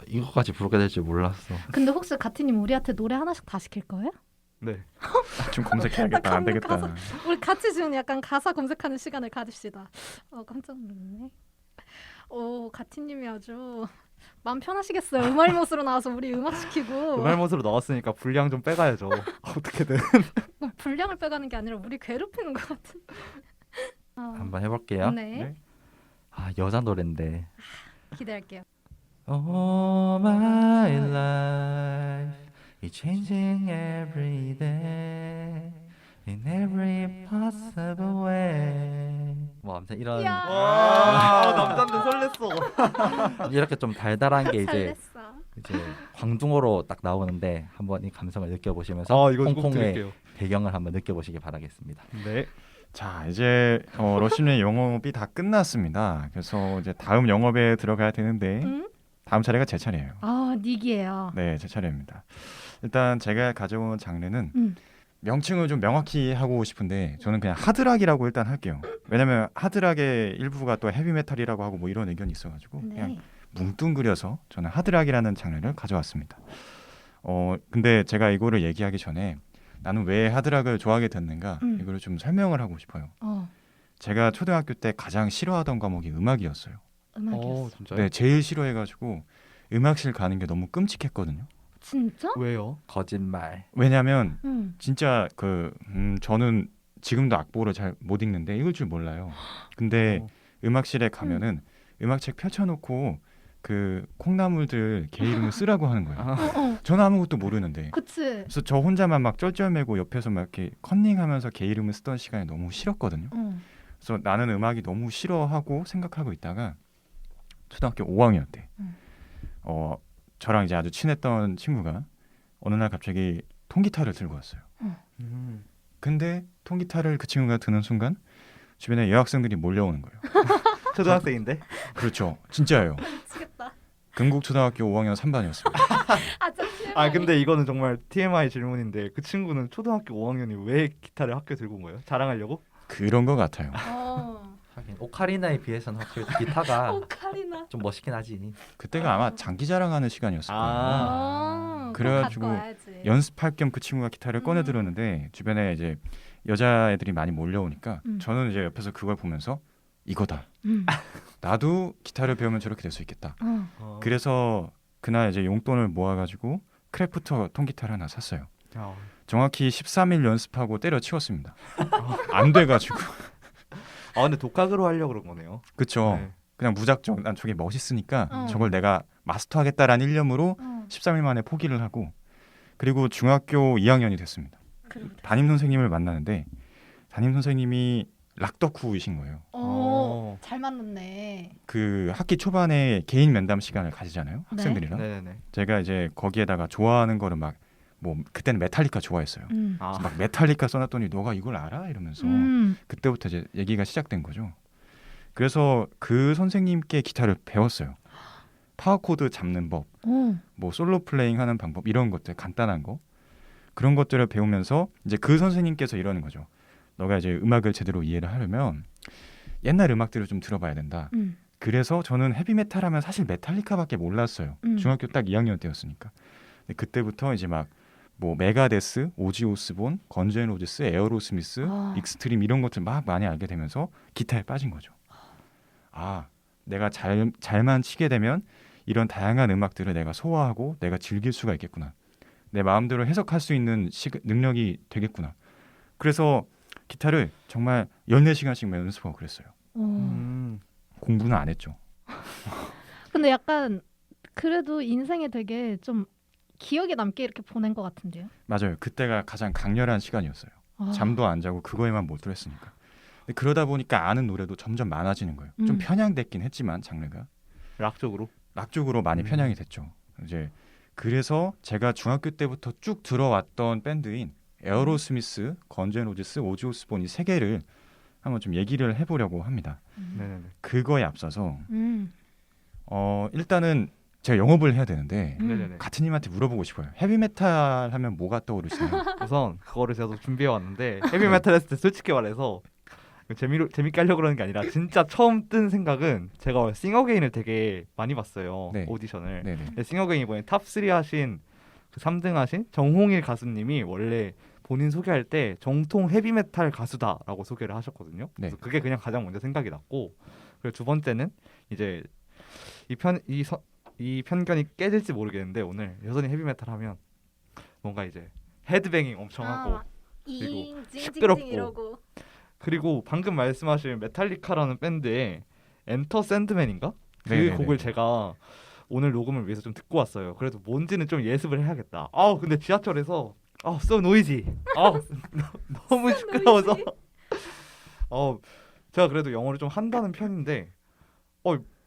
이거까지 부르게 될 줄 몰랐어. 근데 혹시 가티님 우리한테 노래 하나씩 다 시킬 거예요? 네. 좀 검색해야겠다. 안 되겠다. 우리 같이 지금 약간 가사 검색하는 시간을 가집시다. 깜짝 놀랐네. 가티님이 아주 마음 편하시겠어요. 음알못으로 나와서 우리 음악 시키고 음알못으로 나왔으니까 분량 좀 빼가야죠. 어떻게든. 뭐 분량을 빼가는 게 아니라 우리 괴롭히는 것 같은. 한번 해볼게요. 네. 네. 아 여자 노래인데. 기대할게요. All my life is changing every day in every possible way. 뭐 아무튼 이런 이야. 와 남잔데 설렜어. 이렇게 좀 달달한 게 이제 설렜어. 이제 광둥어로 딱 나오는데 한번 이 감성을 느껴보시면서 아 이거 꼭 홍콩의 들을게요. 배경을 한번 느껴보시기 바라겠습니다. 네. 자, 이제 러시민 영업이 다 끝났습니다. 그래서 이제 다음 영업에 들어가야 되는데 응? 다음 차례가 제 차례예요. 아 닉이에요. 네, 제 차례입니다. 일단 제가 가져온 장르는 음. 명칭을 좀 명확히 하고 싶은데 저는 그냥 하드락이라고 일단 할게요. 왜냐면 하드락의 일부가 또 헤비메탈이라고 하고 뭐 이런 의견이 있어가지고 그냥 네. 뭉뚱그려서 저는 하드락이라는 장르를 가져왔습니다. 근데 제가 이거를 얘기하기 전에 나는 왜 하드락을 좋아하게 됐는가 이거를 좀 설명을 하고 싶어요. 제가 초등학교 때 가장 싫어하던 과목이 음악이었어요. 음악이었어. 진짜요? 네, 제일 싫어해가지고 음악실 가는 게 너무 끔찍했거든요. 진짜? 왜요? 거짓말. 왜냐면 응. 진짜 저는 지금도 악보를 잘 못 읽는데 읽을 줄 몰라요. 근데 음악실에 가면은 음악책 펼쳐놓고 그 콩나물들 개 이름을 쓰라고 하는 거예요. 저는 아무것도 모르는데. 그치. 그래서 저 혼자만 막 쩔쩔매고 옆에서 막 이렇게 컨닝하면서 개 이름을 쓰던 시간이 너무 싫었거든요. 그래서 나는 음악이 너무 싫어하고 생각하고 있다가 초등학교 5학년 때 저랑 이제 아주 친했던 친구가 어느 날 갑자기 통기타를 들고 왔어요. 근데 통기타를 그 친구가 드는 순간 주변에 여학생들이 몰려오는 거예요. 초등학생인데? 그렇죠. 진짜예요. 미치겠다. 금곡초등학교 5학년 3반이었습니다. 아 진짜. 아 근데 이거는 정말 TMI 질문인데 그 친구는 초등학교 5학년이 왜 기타를 학교에 들고 온 거예요? 자랑하려고? 그런 것 같아요. 하긴 오카리나에 비해서는 확실히 기타가 오카리나. 좀 멋있긴 하지. 그때가 아마 장기 자랑하는 시간이었을 거예요. 그래가지고 연습할 겸 그 친구가 기타를 꺼내 들었는데 주변에 이제 여자애들이 많이 몰려오니까 저는 이제 옆에서 그걸 보면서 이거다. 나도 기타를 배우면 저렇게 될 수 있겠다. 그래서 그날 이제 용돈을 모아가지고 크래프터 통기타를 하나 샀어요. 정확히 13일 연습하고 때려치웠습니다. 안 돼가지고. 아 근데 독학으로 하려고 그런 거네요. 그쵸. 네. 그냥 무작정 난 저게 멋있으니까 저걸 내가 마스터하겠다라는 일념으로 13일 만에 포기를 하고 그리고 중학교 2학년이 됐습니다. 담임 선생님을 만나는데 담임 선생님이 락덕후이신 거예요. 잘 만났네. 그 학기 초반에 개인 면담 시간을 가지잖아요. 학생들이랑. 네네네. 제가 이제 거기에다가 좋아하는 거를 막 뭐 그때는 메탈리카 좋아했어요. 아. 막 메탈리카 써놨더니 너가 이걸 알아? 이러면서 그때부터 이제 얘기가 시작된 거죠. 그래서 그 선생님께 기타를 배웠어요. 파워 코드 잡는 법, 뭐 솔로 플레잉 하는 방법 이런 것들 간단한 거 그런 것들을 배우면서 이제 그 선생님께서 이러는 거죠. 너가 이제 음악을 제대로 이해를 하려면 옛날 음악들을 좀 들어봐야 된다. 그래서 저는 헤비메탈 하면 사실 메탈리카밖에 몰랐어요. 중학교 딱 2학년 때였으니까. 근데 그때부터 이제 막 뭐 메가데스, 오지 오스본, 건즈 앤 로지스, 에어로스미스, 익스트림 이런 것들 막 많이 알게 되면서 기타에 빠진 거죠. 아, 내가 잘만 치게 되면 이런 다양한 음악들을 내가 소화하고 내가 즐길 수가 있겠구나. 내 마음대로 해석할 수 있는 능력이 되겠구나. 그래서 기타를 정말 14시간씩 연습하고 그랬어요. 공부는 안 했죠. 근데 약간 그래도 인생에 되게 좀 기억에 남게 이렇게 보낸 것 같은데요. 맞아요. 그때가 가장 강렬한 시간이었어요. 잠도 안 자고 그거에만 몰두했으니까. 근데 그러다 보니까 아는 노래도 점점 많아지는 거예요. 좀 편향됐긴 했지만 장르가 락 쪽으로 많이 편향이 됐죠. 이제 그래서 제가 중학교 때부터 쭉 들어왔던 밴드인 에어로스미스, 건즈 앤 로지스, 오지 오스본 이 세 개를 한번 좀 얘기를 해보려고 합니다. 네네네. 그거에 앞서서 일단은 제가 영업을 해야 되는데 네네네. 가트님한테 물어보고 싶어요. 헤비메탈 하면 뭐가 떠오르시나요? 우선 그거를 제가 준비해 왔는데 헤비메탈 했을 때 솔직히 말해서 재밌게 하려고 그러는 게 아니라 진짜 처음 든 생각은 제가 싱어게인을 되게 많이 봤어요. 네. 오디션을. 네네. 싱어게인 이번에 탑3 하신 그 3등 하신 정홍일 가수님이 원래 본인 소개할 때 정통 헤비메탈 가수다라고 소개를 하셨거든요. 네. 그래서 그게 그냥 가장 먼저 생각이 났고 그리고 두 번째는 이제 이 편견이 깨질지 모르겠는데 오늘 여전히 헤비메탈 하면 뭔가 이제 헤드뱅잉 엄청 하고 그리고 시끄럽고. 그리고 방금 말씀하신 메탈리카라는 밴드의 엔터 샌드맨인가? 그 네네네. 곡을 제가 오늘 녹음을 위해서 좀 듣고 왔어요. 그래도 뭔지는 좀 예습을 해야겠다. 근데 지하철에서 so noisy. 너무 시끄러워서 제가 그래도 영어를 좀 한다는 편인데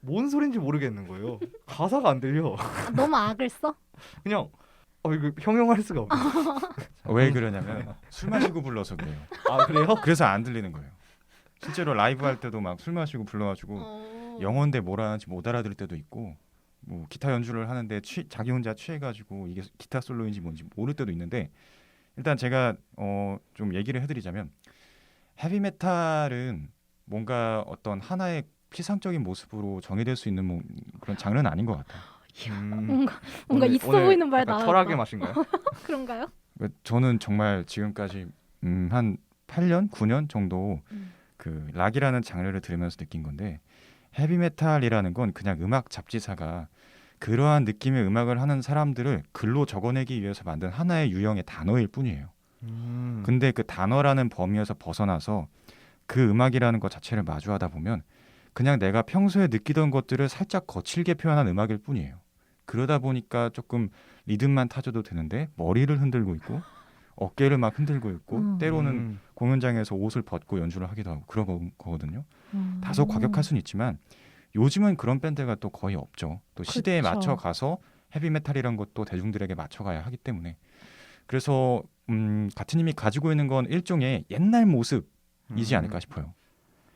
뭔 소린지 모르겠는 거예요. 가사가 안 들려. 너무 악을 써? 그냥 이거 형용할 수가 없네. 왜 그러냐면 술 마시고 불러서 그래요. 그래요? 그래서 안 들리는 거예요. 실제로 라이브 할 때도 막 술 마시고 불러가지고 영어인데 뭐라 하는지 못 알아들을 때도 있고 뭐 기타 연주를 하는데 자기 혼자 취해가지고 이게 기타 솔로인지 뭔지 모를 때도 있는데 일단 제가 좀 얘기를 해드리자면 헤비메탈은 뭔가 어떤 하나의 피상적인 모습으로 정의될 수 있는 그런 장르는 아닌 것 같아요. 뭔가 있어 보이는 말 나왔다. 철학의 맛인가요? 그런가요? 저는 정말 지금까지 한 8년, 9년 정도 그 락이라는 장르를 들으면서 느낀 건데 헤비메탈이라는 건 그냥 음악 잡지사가 그러한 느낌의 음악을 하는 사람들을 글로 적어내기 위해서 만든 하나의 유형의 단어일 뿐이에요. 근데 그 단어라는 범위에서 벗어나서 그 음악이라는 것 자체를 마주하다 보면 그냥 내가 평소에 느끼던 것들을 살짝 거칠게 표현한 음악일 뿐이에요. 그러다 보니까 조금 리듬만 타줘도 되는데 머리를 흔들고 있고 어깨를 막 흔들고 있고 때로는 공연장에서 옷을 벗고 연주를 하기도 하고 그런 거거든요. 다소 과격할 수는 있지만 요즘은 그런 밴드가 또 거의 없죠. 또 시대에 그쵸. 맞춰 가서 헤비메탈이란 것도 대중들에게 맞춰가야 하기 때문에 그래서 가트님이 가지고 있는 건 일종의 옛날 모습이지 않을까 싶어요.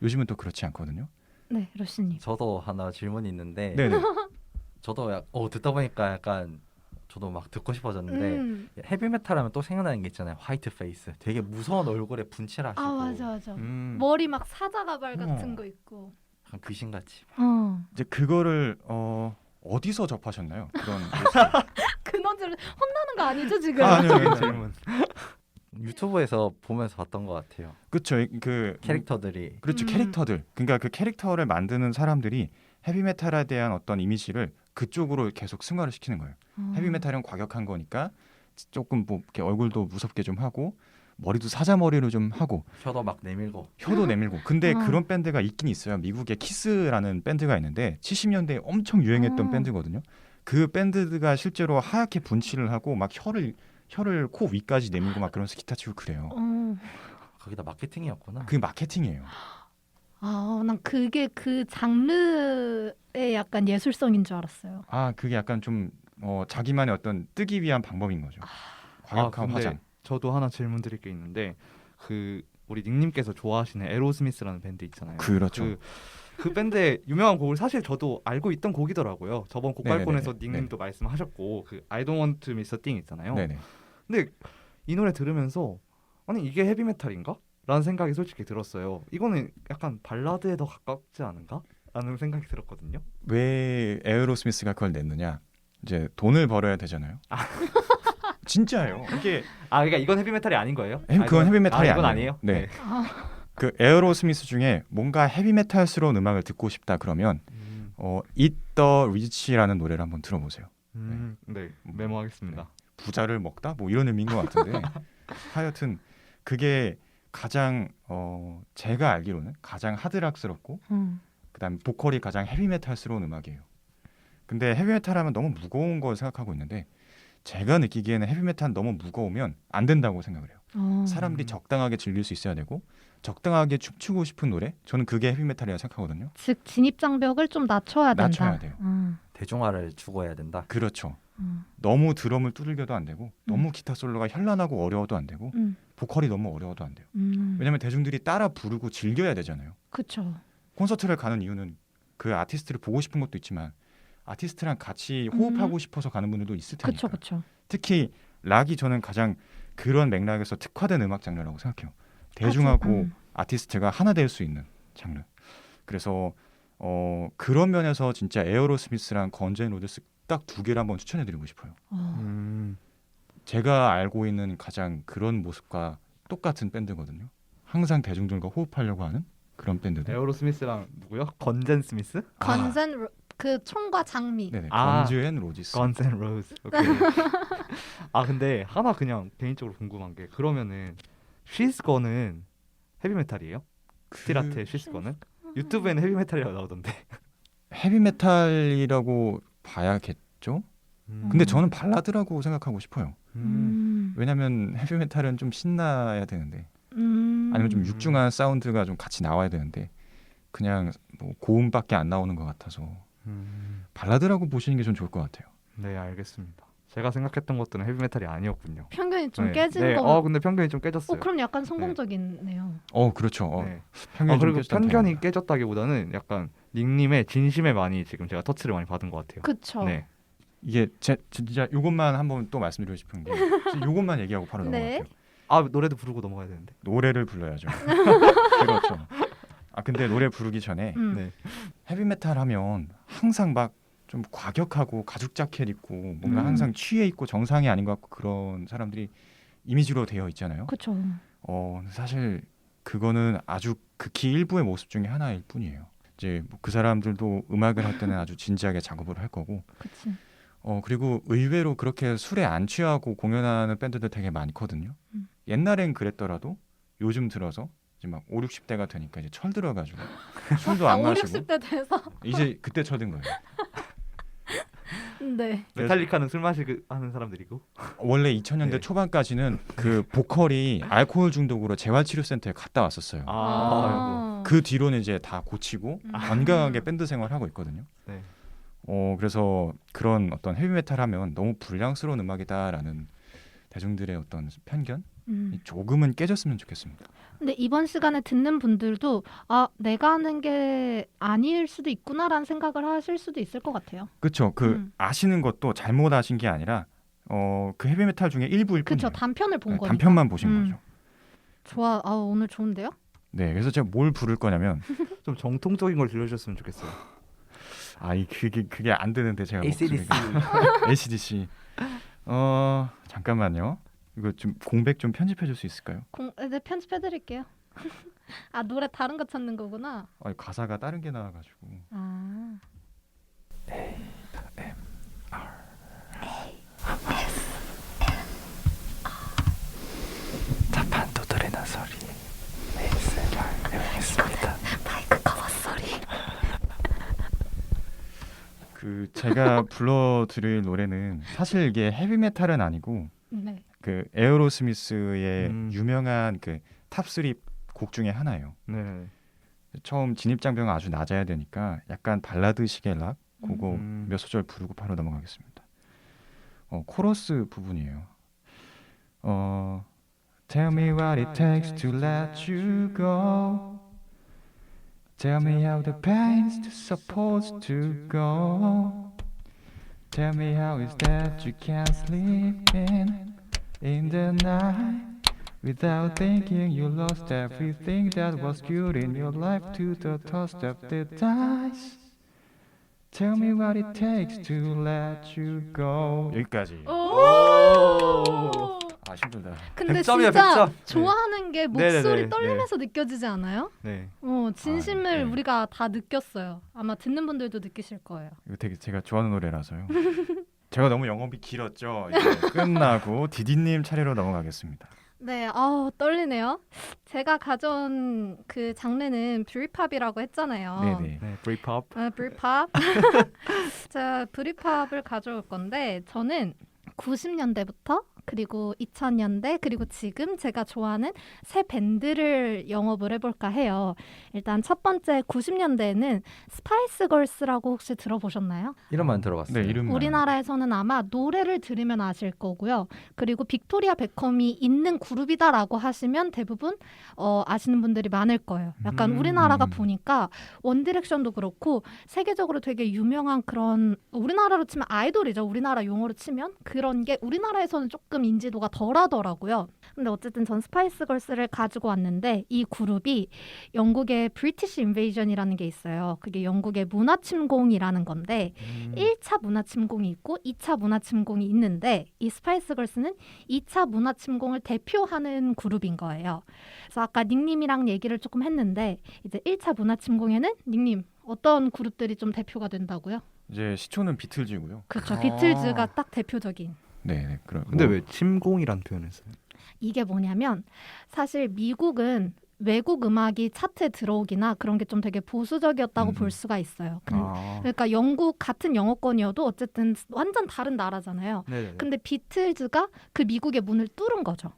요즘은 또 그렇지 않거든요. 네, 러시님. 저도 하나 질문이 있는데 네네. 저도 듣다 보니까 약간 저도 막 듣고 싶어졌는데 헤비메탈 하면 또 생각나는 게 있잖아요. 화이트 페이스. 되게 무서운 얼굴에 분칠하시고 맞아. 머리 막 사자가발 같은 거 있고. 약간 귀신같이. 이제 그거를 어디서 접하셨나요? 그런 근원지를 혼나는 거 아니죠 지금? 아니요. 질문. 유튜브에서 보면서 봤던 것 같아요. 그렇죠. 그 캐릭터들이. 그렇죠. 캐릭터들. 그러니까 그 캐릭터를 만드는 사람들이 헤비메탈에 대한 어떤 이미지를 그쪽으로 계속 승화를 시키는 거예요. 헤비메탈은 과격한 거니까 조금 뭐 이렇게 얼굴도 무섭게 좀 하고 머리도 사자머리로 좀 하고 혀도 막 내밀고. 혀도 내밀고. 근데 그런 밴드가 있긴 있어요. 미국의 키스라는 밴드가 있는데 70년대에 엄청 유행했던 밴드거든요. 그 밴드가 실제로 하얗게 분칠을 하고 막 혀를 코 위까지 내밀고 막 그러면서 기타 치고 그래요. 거기다 마케팅이었구나. 그게 마케팅이에요. 난 그게 그 장르의 약간 예술성인 줄 알았어요. 그게 약간 좀 자기만의 어떤 뜨기 위한 방법인 거죠. 과격한 근데 화장. 저도 하나 질문 드릴 게 있는데 우리 닉님께서 좋아하시는 에로스미스라는 밴드 있잖아요. 그렇죠. 그 밴드의 유명한 곡을 사실 저도 알고 있던 곡이더라고요. 저번 곡발콘에서 네네네. 닉님도 말씀하셨고 그 I Don't Want to Miss a Thing 있잖아요. 네네. 근데 이 노래 들으면서 아니 이게 헤비메탈인가? 라는 생각이 솔직히 들었어요. 이거는 약간 발라드에 더 가깝지 않은가? 라는 생각이 들었거든요. 왜 에어로스미스가 그걸 냈느냐? 이제 돈을 벌어야 되잖아요. 진짜예요. 이게 그러니까 이건 헤비메탈이 아닌 거예요? 그건 헤비메탈이 이건 아니에요. 아니에요? 네. 그 에어로스미스 중에 뭔가 헤비메탈스러운 음악을 듣고 싶다 그러면 Eat the Rich라는 노래를 한번 들어보세요. 네, 메모하겠습니다. 부자를 먹다 뭐 이런 의미인 것 같은데 하여튼 그게 가장 제가 알기로는 가장 하드락스럽고 그다음에 보컬이 가장 헤비메탈스러운 음악이에요. 근데 헤비메탈 하면 너무 무거운 걸 생각하고 있는데 제가 느끼기에는 헤비메탈 너무 무거우면 안 된다고 생각을 해요. 사람들이 적당하게 즐길 수 있어야 되고 적당하게 춤추고 싶은 노래 저는 그게 헤비메탈이라고 생각하거든요. 즉 진입 장벽을 좀 낮춰야 된다. 낮춰야 돼요. 대중화를 추구해야 된다. 그렇죠. 너무 드럼을 두들겨도 안 되고 너무 기타 솔로가 현란하고 어려워도 안 되고 보컬이 너무 어려워도 안 돼요. 왜냐하면 대중들이 따라 부르고 즐겨야 되잖아요. 그렇죠. 콘서트를 가는 이유는 그 아티스트를 보고 싶은 것도 있지만 아티스트랑 같이 호흡하고 싶어서 가는 분들도 있을 테니까. 그렇죠. 특히 락이 저는 가장 그런 맥락에서 특화된 음악 장르라고 생각해요. 대중하고 아티스트가 하나 될 수 있는 장르. 그래서 그런 면에서 진짜 에어로스미스랑 건즈 앤 로저스 딱 두 개를 한번 추천해드리고 싶어요. 제가 알고 있는 가장 그런 모습과 똑같은 밴드거든요. 항상 대중들과 호흡하려고 하는 그런 밴드들. 에어로스미스랑 누구요? 건젠 스미스? 그 총과 장미. 네네. 아. 건즈 앤 로지스. Guns N' Roses. 오케이. 아 근데 하나 그냥 개인적으로 궁금한 게 그러면은 She's Gone은 헤비메탈이에요? 스틸아트의 She's Gone은? 유튜브에는 헤비메탈이라고 나오던데. 헤비메탈이라고 봐야겠죠? 근데 저는 발라드라고 생각하고 싶어요. 왜냐면 헤비메탈은 좀 신나야 되는데 아니면 좀 육중한 사운드가 좀 같이 나와야 되는데 그냥 뭐 고음밖에 안 나오는 것 같아서 발라드라고 보시는 게 좀 좋을 것 같아요. 네 알겠습니다. 제가 생각했던 것들은 헤비메탈이 아니었군요. 편견이 좀 네. 깨진 네. 거. 근데 편견이 좀 깨졌어요. 그럼 약간 성공적이네요. 그렇죠. 네. 편견이 좀 그리고 깨졌다는 편견이 다행이다. 깨졌다기보다는 약간 닉님의 진심에 많이 지금 제가 터치를 많이 받은 것 같아요. 그쵸. 네. 이게 진짜 요것만 한번 또 말씀드리고 싶은 게 요것만 얘기하고 바로 네. 넘어갈게요. 아 노래도 부르고 넘어가야 되는데. 노래를 불러야죠. 그렇죠. 근데 노래 부르기 전에 네. 헤비메탈 하면 항상 막 좀 과격하고 가죽 자켓 입고 뭔가 항상 취해 있고 정상이 아닌 것 같고 그런 사람들이 이미지로 되어 있잖아요. 그쵸. 사실 그거는 아주 극히 일부의 모습 중에 하나일 뿐이에요. 이제 뭐그 사람들도 음악을 할 때는 아주 진지하게 작업을 할 거고. 그치. 그리고 의외로 그렇게 술에 안 취하고 공연하는 밴드들 되게 많거든요. 옛날엔 그랬더라도 요즘 들어서 이제 막 5, 60대가 되니까 이제 철들어가지고 술도 안 5, 마시고 60대 돼서. 이제 그때 철든 거예요. 네. 메탈리카는 술 마시고 하는 사람들이고. 원래 2000년대 네. 초반까지는 그 보컬이 알코올 중독으로 재활치료센터에 갔다 왔었어요. 그 뒤로는 이제 다 고치고 건강하게 밴드 생활하고 있거든요. 네. 그래서 그런 어떤 헤비메탈 하면 너무 불량스러운 음악이다라는 대중들의 어떤 편견 조금은 깨졌으면 좋겠습니다. 근데 이번 시간에 듣는 분들도 내가 하는 게 아닐 수도 있구나라는 생각을 하실 수도 있을 것 같아요. 그렇죠. 아시는 것도 잘못 아신 게 아니라 그 헤비메탈 중에 일부일 뿐이에요. 그렇죠. 단편을 본 거니까. 단편만 보신 거죠. 좋아. 오늘 좋은데요? 네, 그래서 제가 뭘 부를 거냐면 좀 정통적인 걸 들려주셨으면 좋겠어요. 그게 안 되는데 제가 AC/DC. AC/DC. 잠깐만요. 이거 좀 공백 좀 편집해 줄 수 있을까요? 네, 편집해드릴게요. 노래 다른 거 찾는 거구나. 가사가 다른 게 나와가지고. 자판 두드리는 소리 ASMR 해보겠습니다. 마이크 커버 소리. 제가 불러드릴 노래는 사실 이게 헤비메탈은 아니고 네. 그 에어로스미스의 유명한 그 탑3 곡 중에 하나예요. 네. 처음 진입장벽은 아주 낮아야 되니까 약간 발라드식의 락 그거 몇 소절 부르고 바로 넘어가겠습니다. 코러스 부분이에요. Tell me what it takes to let you go. Tell me how the pain's supposed to go. Tell me how is that you can't sleep in the night. Without thinking you lost everything that was good in your life to the toss of the dice. Tell me what it takes to let you go. 여기까지. 힘들다. 근데 100점이야, 진짜 100점. 좋아하는 게 목소리 네네네. 떨리면서 느껴지지 않아요? 네. 진심을 네. 우리가 다 느꼈어요. 아마 듣는 분들도 느끼실 거예요. 이거 되게 제가 좋아하는 노래라서요. 제가 너무 영업이 길었죠. 이제 끝나고 디디님 차례로 넘어가겠습니다. 네, 떨리네요. 제가 가져온 그 장르는 브리팝이라고 했잖아요. 네네. 네. 브레이팝. 브리팝. 자, 브리팝을 가져올 건데 저는 90년대부터 그리고 2000년대 그리고 지금 제가 좋아하는 새 밴드를 영업을 해볼까 해요. 일단 첫 번째 90년대에는 스파이스 걸스라고 혹시 들어보셨나요? 이름만 들어봤어요. 네, 이름만. 우리나라에서는 아마 노래를 들으면 아실 거고요. 그리고 빅토리아 베컴이 있는 그룹이다라고 하시면 대부분 아시는 분들이 많을 거예요. 약간 우리나라가 보니까 원디렉션도 그렇고 세계적으로 되게 유명한 그런 우리나라로 치면 아이돌이죠. 우리나라 용어로 치면 그런 게 우리나라에서는 조금 인지도가 덜하더라고요. 근데 어쨌든 전 스파이스 걸스를 가지고 왔는데 이 그룹이 영국의 브리티시 인베이전이라는 게 있어요. 그게 영국의 문화 침공이라는 건데 1차 문화 침공이 있고 2차 문화 침공이 있는데 이 스파이스 걸스는 2차 문화 침공을 대표하는 그룹인 거예요. 그래서 아까 닉님이랑 얘기를 조금 했는데 이제 1차 문화 침공에는 닉님 어떤 그룹들이 좀 대표가 된다고요? 이제 시초는 비틀즈고요. 그렇죠. 아. 비틀즈가 딱 대표적인. 네, 그럼. 근데 왜 침공이란 표현을 써요? 이게 뭐냐면 사실 미국은 외국 음악이 차트에 들어오기나 그런 게 좀 되게 보수적이었다고 볼 수가 있어요. 그러니까 영국 같은 영어권이어도 어쨌든 완전 다른 나라잖아요. 네네. 근데 비틀즈가 그 미국의 문을 뚫은 거죠.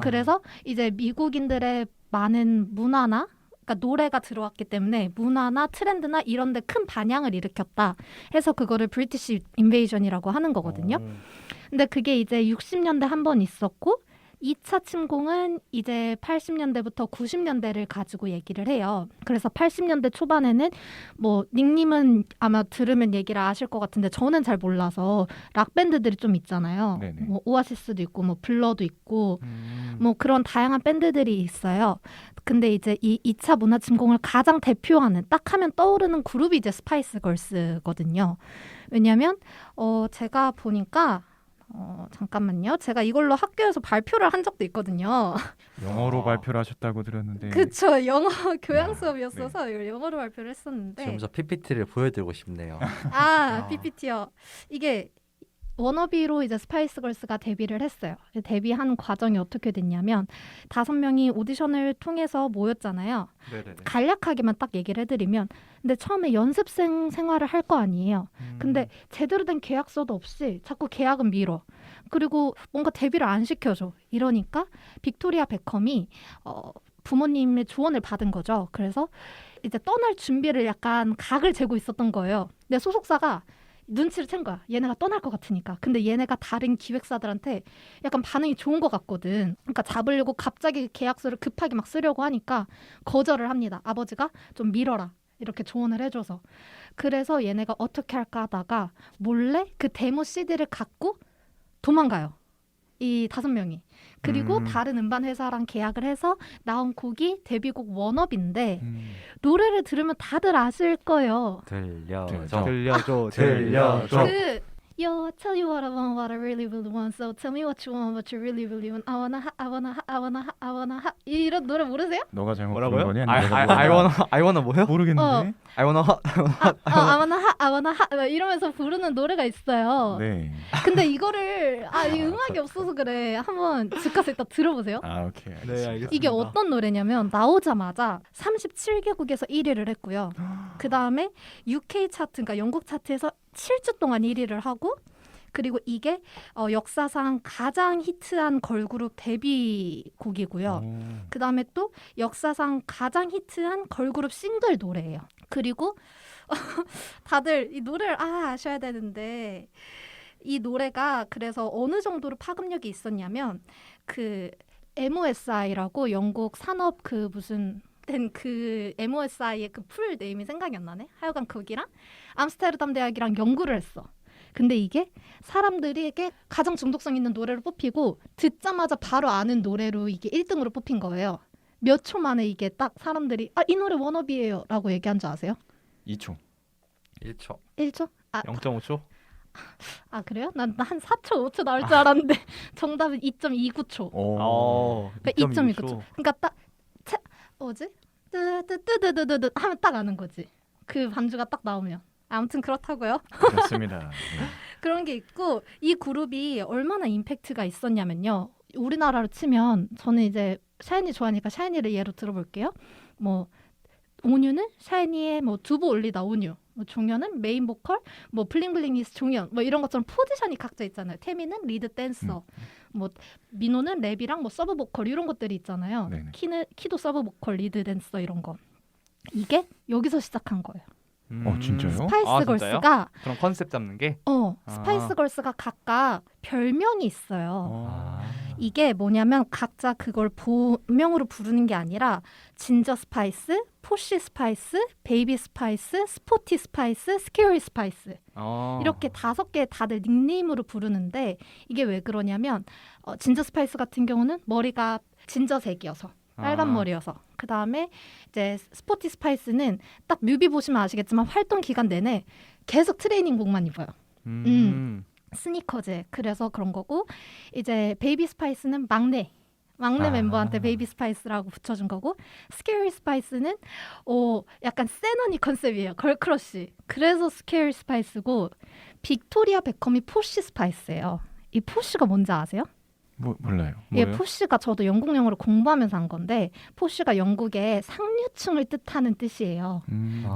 그래서 이제 미국인들의 많은 문화나 그러니까 노래가 들어왔기 때문에 문화나 트렌드나 이런 데 큰 반향을 일으켰다 해서 그거를 브리티시 인베이전이라고 하는 거거든요. 근데 그게 이제 60년대 한 번 있었고 2차 침공은 이제 80년대부터 90년대를 가지고 얘기를 해요. 그래서 80년대 초반에는 뭐 닉님은 아마 들으면 얘기를 아실 것 같은데 저는 잘 몰라서 락 밴드들이 좀 있잖아요. 네네. 뭐 오아시스도 있고 뭐 블러도 있고 뭐 그런 다양한 밴드들이 있어요. 근데 이제 이 2차 문화 침공을 가장 대표하는 딱 하면 떠오르는 그룹이 이제 스파이스 걸스거든요. 왜냐면 제가 보니까 잠깐만요. 제가 이걸로 학교에서 발표를 한 적도 있거든요. 영어로 발표를 하셨다고 들었는데. 그쵸. 영어 교양 수업이었어서 이걸 영어로 발표를 했었는데. 지금 저 PPT를 보여드리고 싶네요. PPT요. 이게 워너비로 이제 스파이스 걸스가 데뷔를 했어요. 데뷔한 과정이 어떻게 됐냐면 5명이 오디션을 통해서 모였잖아요. 네네네. 간략하게만 딱 얘기를 해드리면 근데 처음에 연습생 생활을 할 거 아니에요. 근데 제대로 된 계약서도 없이 자꾸 계약은 미뤄. 그리고 뭔가 데뷔를 안 시켜줘. 이러니까 빅토리아 베컴이 부모님의 조언을 받은 거죠. 그래서 이제 떠날 준비를 약간 각을 재고 있었던 거예요. 근데 소속사가 눈치를 챈 거야. 얘네가 떠날 것 같으니까. 근데 얘네가 다른 기획사들한테 약간 반응이 좋은 것 같거든. 그러니까 잡으려고 갑자기 계약서를 급하게 막 쓰려고 하니까 거절을 합니다. 아버지가 좀 미뤄라. 이렇게 조언을 해줘서. 그래서 얘네가 어떻게 할까 하다가 몰래 그 데모 CD를 갖고 도망가요. 이 5명이. 그리고 다른 음반 회사랑 계약을 해서 나온 곡이 데뷔곡 워너비인데 노래를 들으면 다들 아실 거예요. 들려줘. 들려줘. Yo, I tell you what I want, what I really, really want. So tell me what you want, what you really, really want. I wanna. 이런 노래 모르세요? 너가 잘못 뭐라고요? 부른 거니? 아니면 내가 I wanna 뭐요? 모르겠는데. I wanna I wanna 이러면서 부르는 노래가 있어요. 네. 근데 이거를 이 음악이 없어서 그래. 한번 집 가서 이따 들어보세요. 오케이. 네, 알겠습니다. 이게 어떤 노래냐면 나오자마자 37개국에서 1위를 했고요. 그 다음에 UK 차트, 그러니까 영국 차트에서 7주 동안 1위를 하고 그리고 이게 역사상 가장 히트한 걸그룹 데뷔곡이고요. 그 다음에 또 역사상 가장 히트한 걸그룹 싱글 노래예요. 그리고 다들 이 노래를 아셔야 되는데 이 노래가 그래서 어느 정도로 파급력이 있었냐면 그 MOSI라고 영국 산업 그 무슨 그 MOSI의 그 풀 네임이 생각이 안 나네. 하여간 거기랑 암스테르담 대학이랑 연구를 했어. 근데 이게 사람들에게 가장 중독성 있는 노래로 뽑히고 듣자마자 바로 아는 노래로 이게 1등으로 뽑힌 거예요. 몇 초 만에 이게 딱 사람들이 이 노래 워너비예요 라고 얘기한 줄 아세요? 2초. 1초. 1초? 0.5초? 그래요? 난 한 4초, 5초 나올 줄 알았는데 정답은 2.29초. 그러니까 2.29초. 그러니까 딱 뭐지? 뜨뜨뜨뜨뜨뜨 하면 딱 아는 거지. 그 반주가 딱 나오면. 아무튼 그렇다고요. 그렇습니다. 네. 그런 게 있고 이 그룹이 얼마나 임팩트가 있었냐면요. 우리나라로 치면 저는 이제 샤이니 좋아하니까 샤이니를 예로 들어볼게요. 뭐 온유는 샤이니의 뭐 두부 올리다 온유, 뭐 종현은 메인 보컬, 뭐 블링블링이스 종현, 뭐 이런 것처럼 포지션이 각자 있잖아요. 태미는 리드 댄서, 뭐 민호는 랩이랑 뭐 서브 보컬 이런 것들이 있잖아요. 네네. 키도 서브 보컬, 리드 댄서 이런 거. 이게 여기서 시작한 거예요. 진짜요? 스파이스 걸스가 그럼 컨셉 잡는 게? 스파이스 걸스가 각각 별명이 있어요. 아. 이게 뭐냐면 각자 그걸 본명으로 부르는 게 아니라 진저 스파이스, 포시 스파이스, 베이비 스파이스, 스포티 스파이스, 스케어리 스파이스 이렇게 5개 다들 닉네임으로 부르는데 이게 왜 그러냐면 진저 스파이스 같은 경우는 머리가 진저색이어서 빨간 머리여서 그 다음에 이제 스포티 스파이스는 딱 뮤비 보시면 아시겠지만 활동 기간 내내 계속 트레이닝복만 입어요. 스니커즈 그래서 그런 거고 이제 베이비 스파이스는 막내 막내 아. 멤버한테 베이비 스파이스라고 붙여준 거고 스케어리 스파이스는 약간 센 언니 컨셉이에요. 걸크러쉬. 그래서 스케어리 스파이스고 빅토리아 베컴이 포시 스파이스예요. 이 포시가 뭔지 아세요? 몰라요. 예, 뭐예요? 포시가 저도 영국 영어를 공부하면서 한 건데 포시가 영국의 상류층을 뜻하는 뜻이에요.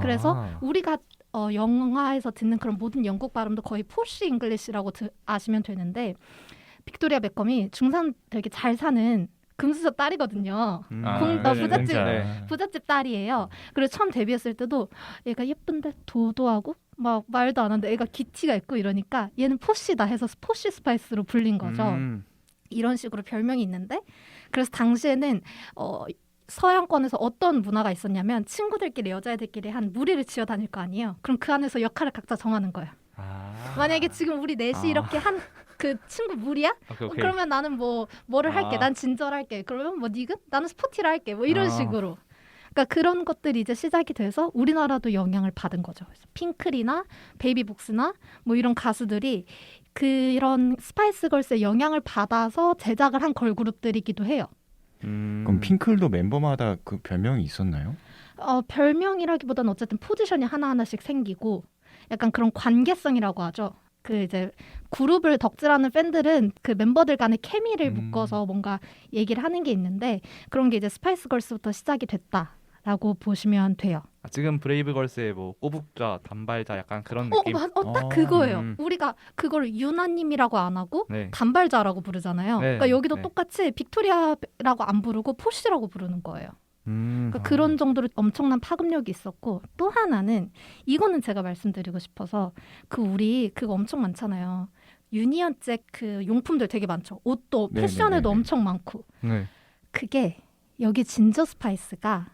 그래서 우리가 영화에서 듣는 그런 모든 영국 발음도 거의 포시 잉글리시라고 아시면 되는데 빅토리아 베컴이 중산 되게 잘 사는 금수저 딸이거든요. 부잣집 딸이에요. 그리고 처음 데뷔했을 때도 얘가 예쁜데 도도하고 막 말도 안 하는데 애가 기티가 있고 이러니까 얘는 포시다 해서 포시 스파이스로 불린 거죠. 이런 식으로 별명이 있는데 그래서 당시에는 서양권에서 어떤 문화가 있었냐면 친구들끼리 여자애들끼리 한 무리를 지어 다닐 거 아니에요. 그럼 그 안에서 역할을 각자 정하는 거예요. 만약에 지금 우리 넷이 이렇게 한 그 친구 무리야? 오케이. 그러면 나는 뭐를 할게. 난 진절할게. 그러면 뭐 니은? 나는 스포티를 할게. 뭐 이런 식으로. 그러니까 그런 것들이 이제 시작이 돼서 우리나라도 영향을 받은 거죠. 그래서 핑클이나 베이비복스나 뭐 이런 가수들이 그런 스파이스 걸스의 영향을 받아서 제작을 한 걸그룹들이기도 해요. 그럼 핑클도 멤버마다 그 별명이 있었나요? 별명이라기보다는 어쨌든 포지션이 하나하나씩 생기고 약간 그런 관계성이라고 하죠. 그 이제 그룹을 덕질하는 팬들은 그 멤버들 간의 케미를 묶어서 뭔가 얘기를 하는 게 있는데 그런 게 이제 스파이스 걸스부터 시작이 됐다라고 보시면 돼요. 지금 브레이브걸스의 뭐 꼬북자, 단발자 약간 그런 느낌. 딱 그거예요. 우리가 그걸 유나님이라고 안 하고 네. 단발자라고 부르잖아요. 네, 그러니까 여기도 네. 똑같이 빅토리아라고 안 부르고 포시라고 부르는 거예요. 그러니까 그런 정도로 엄청난 파급력이 있었고 또 하나는 이거는 제가 말씀드리고 싶어서 우리 그거 엄청 많잖아요. 유니언잭 그 용품들 되게 많죠. 옷도 네, 패션에도 네, 네. 엄청 많고 네. 그게 여기 진저 스파이스가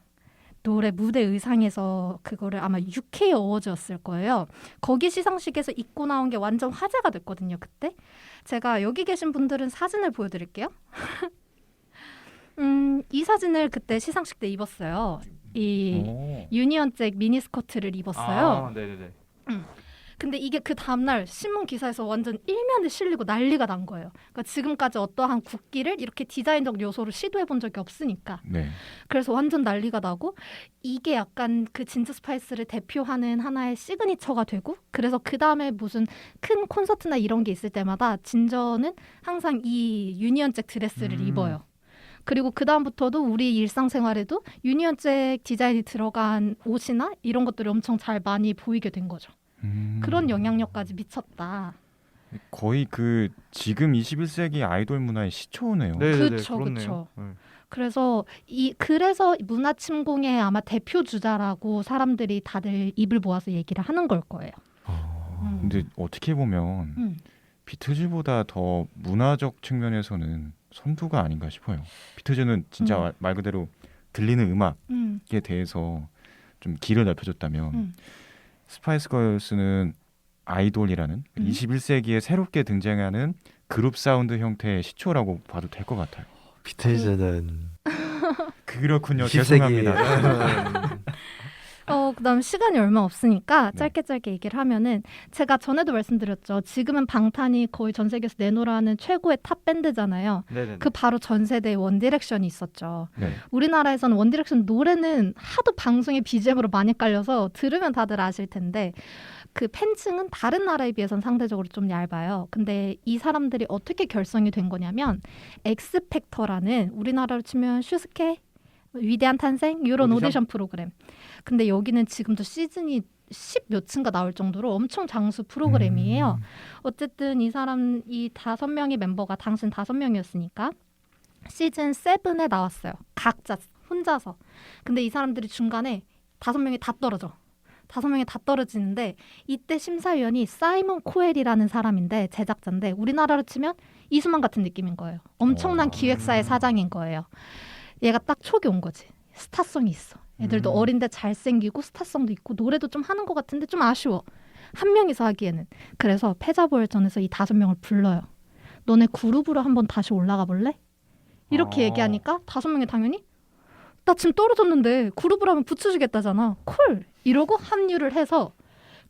노래 무대 의상에서 그거를 아마 UK 어워즈였을 거예요. 거기 시상식에서 입고 나온 게 완전 화제가 됐거든요. 그때 제가 여기 계신 분들은 사진을 보여드릴게요. 이 사진을 그때 시상식 때 입었어요. 이 유니언잭 미니스커트를 입었어요. 네네네. 근데 이게 그 다음날 신문 기사에서 완전 일면에 실리고 난리가 난 거예요. 그러니까 지금까지 어떠한 국기를 이렇게 디자인적 요소로 시도해 본 적이 없으니까. 네. 그래서 완전 난리가 나고 이게 약간 그 진저 스파이스를 대표하는 하나의 시그니처가 되고 그래서 그 다음에 무슨 큰 콘서트나 이런 게 있을 때마다 진저는 항상 이 유니언잭 드레스를 입어요. 그리고 그 다음부터도 우리 일상생활에도 유니언잭 디자인이 들어간 옷이나 이런 것들이 엄청 잘 많이 보이게 된 거죠. 그런 영향력까지 미쳤다. 거의 그 지금 21세기 아이돌 문화의 시초네요. 그렇죠. 그래서 그래서 문화 침공의 아마 대표 주자라고 사람들이 다들 입을 모아서 얘기를 하는 걸 거예요. 근데 어떻게 보면 비트즈보다 더 문화적 측면에서는 선두가 아닌가 싶어요. 비트즈는 진짜 말 그대로 들리는 음악에 대해서 좀 길을 넓혀줬다면 스파이스 걸스는 아이돌이라는 21세기에 새롭게 등장하는 그룹 사운드 형태의 시초라고 봐도 될 것 같아요. 비틀즈는 그렇군요. 20세기 죄송합니다. 그다음 시간이 얼마 없으니까 네. 짧게 얘기를 하면은 제가 전에도 말씀드렸죠. 지금은 방탄이 거의 전 세계에서 내노라는 최고의 탑 밴드잖아요. 네네. 그 바로 전 세대의 원디렉션이 있었죠. 네. 우리나라에서는 원디렉션 노래는 하도 방송에 BGM으로 많이 깔려서 들으면 다들 아실 텐데 그 팬층은 다른 나라에 비해서는 상대적으로 좀 얇아요. 근데 이 사람들이 어떻게 결성이 된 거냐면 엑스팩터라는 우리나라로 치면 슈스케 위대한 탄생 이런 오디션 프로그램. 근데 여기는 지금도 시즌이 10몇 층가 나올 정도로 엄청 장수 프로그램이에요. 어쨌든 이 5명의 멤버가 당신 5명이었으니까 시즌 7에 나왔어요. 각자 혼자서. 근데 이 사람들이 중간에 5명이 다 떨어져. 5명이 다 떨어지는데 이때 심사위원이 사이먼 코엘이라는 사람인데 제작자인데 우리나라로 치면 이수만 같은 느낌인 거예요. 엄청난 기획사의 사장인 거예요. 얘가 딱 촉이 온 거지. 스타성이 있어. 애들도 어린데 잘생기고 스타성도 있고 노래도 좀 하는 것 같은데 좀 아쉬워. 한 명이서 하기에는. 그래서 패자부활전에서 이 5명을 불러요. 너네 그룹으로 한번 다시 올라가 볼래? 이렇게 얘기하니까 5명이 당연히 나 지금 떨어졌는데 그룹으로 하면 붙여주겠다잖아. 콜! 이러고 합류를 해서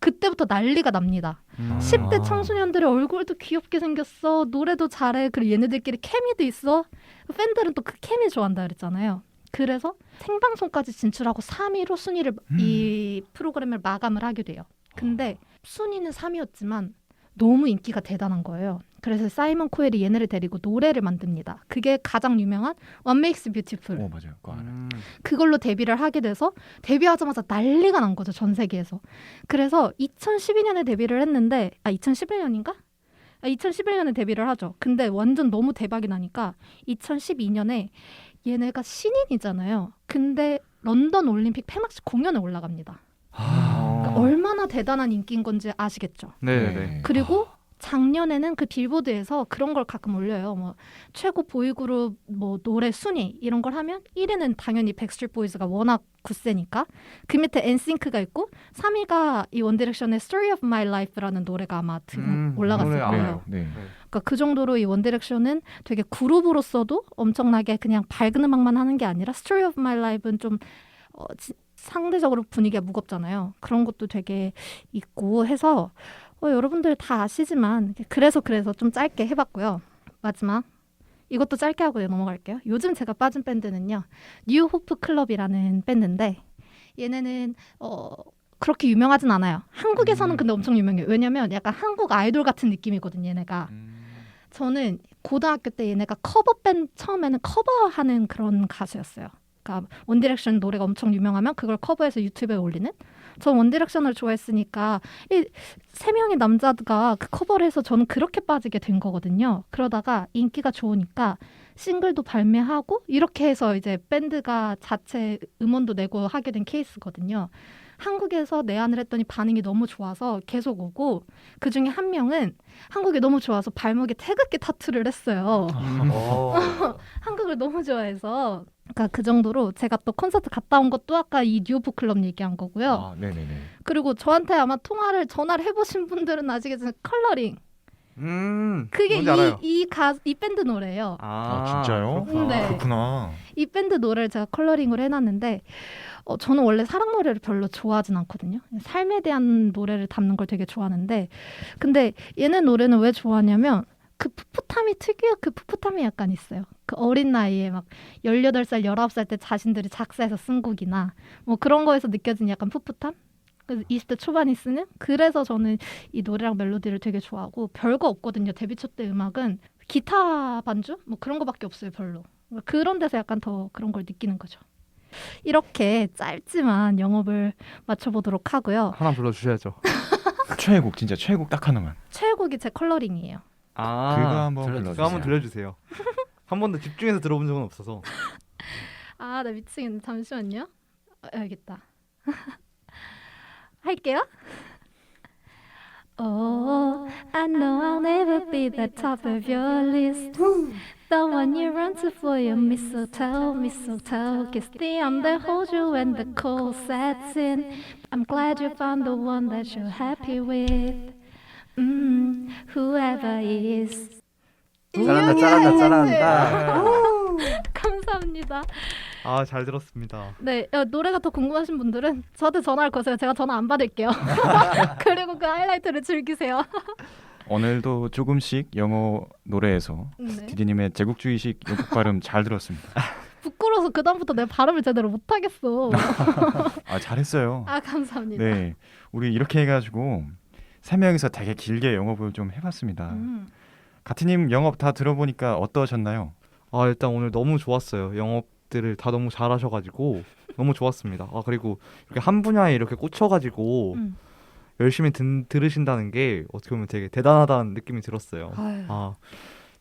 그때부터 난리가 납니다. 음. 10대 청소년들의 얼굴도 귀엽게 생겼어. 노래도 잘해. 그리고 얘네들끼리 케미도 있어. 팬들은 또 그 케미 좋아한다 그랬잖아요. 그래서 생방송까지 진출하고 3위로 순위를 이 프로그램을 마감을 하게 돼요. 근데 순위는 3위였지만 너무 인기가 대단한 거예요. 그래서 사이먼 코엘이 얘네를 데리고 노래를 만듭니다. 그게 가장 유명한 What Makes You Beautiful. 맞아요. 그거 알아요. 그걸로 데뷔를 하게 돼서 데뷔하자마자 난리가 난 거죠. 전 세계에서. 그래서 2012년에 데뷔를 했는데 2011년인가? 2011년에 데뷔를 하죠. 근데 완전 너무 대박이 나니까 2012년에 얘네가 신인이잖아요. 근데 런던 올림픽 폐막식 공연에 올라갑니다. 그러니까 얼마나 대단한 인기인 건지 아시겠죠? 네네. 그리고 작년에는 그 빌보드에서 그런 걸 가끔 올려요. 뭐 최고 보이그룹 뭐 노래 순위 이런 걸 하면 1위는 당연히 백스트리트 보이즈가 워낙 굳세니까 그 밑에 엔싱크가 있고 3위가 이 원디렉션의 Story of My Life라는 노래가 아마 올라갔을 노래 거예요. 알아요. 네. 그러니까 그 정도로 이 원디렉션은 되게 그룹으로서도 엄청나게 그냥 밝은 음악만 하는 게 아니라 Story of My Life는 좀 상대적으로 분위기가 무겁잖아요. 그런 것도 되게 있고 해서 여러분들 다 아시지만 그래서 좀 짧게 해봤고요. 마지막 이것도 짧게 하고 넘어갈게요. 요즘 제가 빠진 밴드는요. 뉴 호프 클럽이라는 밴드인데 얘네는 그렇게 유명하진 않아요. 한국에서는 근데 엄청 유명해요. 왜냐면 약간 한국 아이돌 같은 느낌이거든요. 얘네가. 저는 고등학교 때 얘네가 처음에는 커버하는 그런 가수였어요. 그러니까 원디렉션 노래가 엄청 유명하면 그걸 커버해서 유튜브에 올리는. 전 원디렉션을 좋아했으니까 이 세 명의 남자가 그 커버를 해서 저는 그렇게 빠지게 된 거거든요. 그러다가 인기가 좋으니까 싱글도 발매하고 이렇게 해서 이제 밴드가 자체 음원도 내고 하게 된 케이스거든요. 한국에서 내한을 했더니 반응이 너무 좋아서 계속 오고 그중에 한 명은 한국이 너무 좋아서 발목에 태극기 타투를 했어요. 한국을 너무 좋아해서 그러니까 그 정도로 제가 또 콘서트 갔다 온 것도 아까 이 뉴오프 클럽 얘기한 거고요. 네네네. 그리고 저한테 아마 전화를 해보신 분들은 아시겠지만 컬러링. 그게 뭔지 알아요. 이 밴드 노래예요. 진짜요? 네. 그렇구나. 이 밴드 노래를 제가 컬러링을 해놨는데 저는 원래 사랑 노래를 별로 좋아하진 않거든요. 삶에 대한 노래를 담는 걸 되게 좋아하는데 근데 얘네 노래는 왜 좋아하냐면 그 풋풋함이 특유의 그 풋풋함이 약간 있어요. 그 어린 나이에 막 18살, 19살 때 자신들이 작사해서 쓴 곡이나 뭐 그런 거에서 느껴진 약간 풋풋함? 그래서 20대 초반이 쓰는? 그래서 저는 이 노래랑 멜로디를 되게 좋아하고 별거 없거든요. 데뷔 초 때 음악은 기타 반주? 뭐 그런 거밖에 없어요. 별로. 그런 데서 약간 더 그런 걸 느끼는 거죠. 이렇게 짧지만 영업을 맞춰보도록 하고요. 하나 불러주셔야죠. 최애곡 진짜 최애곡 딱 하나만. 최애곡이 제 컬러링이에요. 그거 한번 들려주세요. 불러주세요. 그거 한번 들려주세요. 한 번도 집중해서 들어본 적은 없어서. 나 미치겠네. 잠시만요. 알겠다. 할게요. Oh, I know I'll never be the top of your list. The one you run to for your mistletoe, mistletoe. Kiss the arm that holds you when the cold sets in. I'm glad you found the one that you're happy with. Whoever is. 잘한다. 감사합니다. 잘 들었습니다. 네, 노래가 더 궁금하신 분들은 저한테 전화를 거세요. 제가 전화 안 받을게요. 그리고 그 하이라이트를 즐기세요. 오늘도 조금씩 영어 노래에서 네. 디디님의 제국주의식 영국 발음 잘 들었습니다. 부끄러워서 그다음부터 내 발음을 제대로 못하겠어. 잘했어요. 감사합니다. 네, 우리 이렇게 해가지고 3명이서 되게 길게 영업을 좀 해봤습니다. 가티님 영업 다 들어보니까 어떠셨나요? 일단 오늘 너무 좋았어요. 영업들을 다 너무 잘하셔가지고 너무 좋았습니다. 그리고 이렇게 한 분야에 이렇게 꽂혀가지고 열심히 들으신다는 게 어떻게 보면 되게 대단하다는 느낌이 들었어요.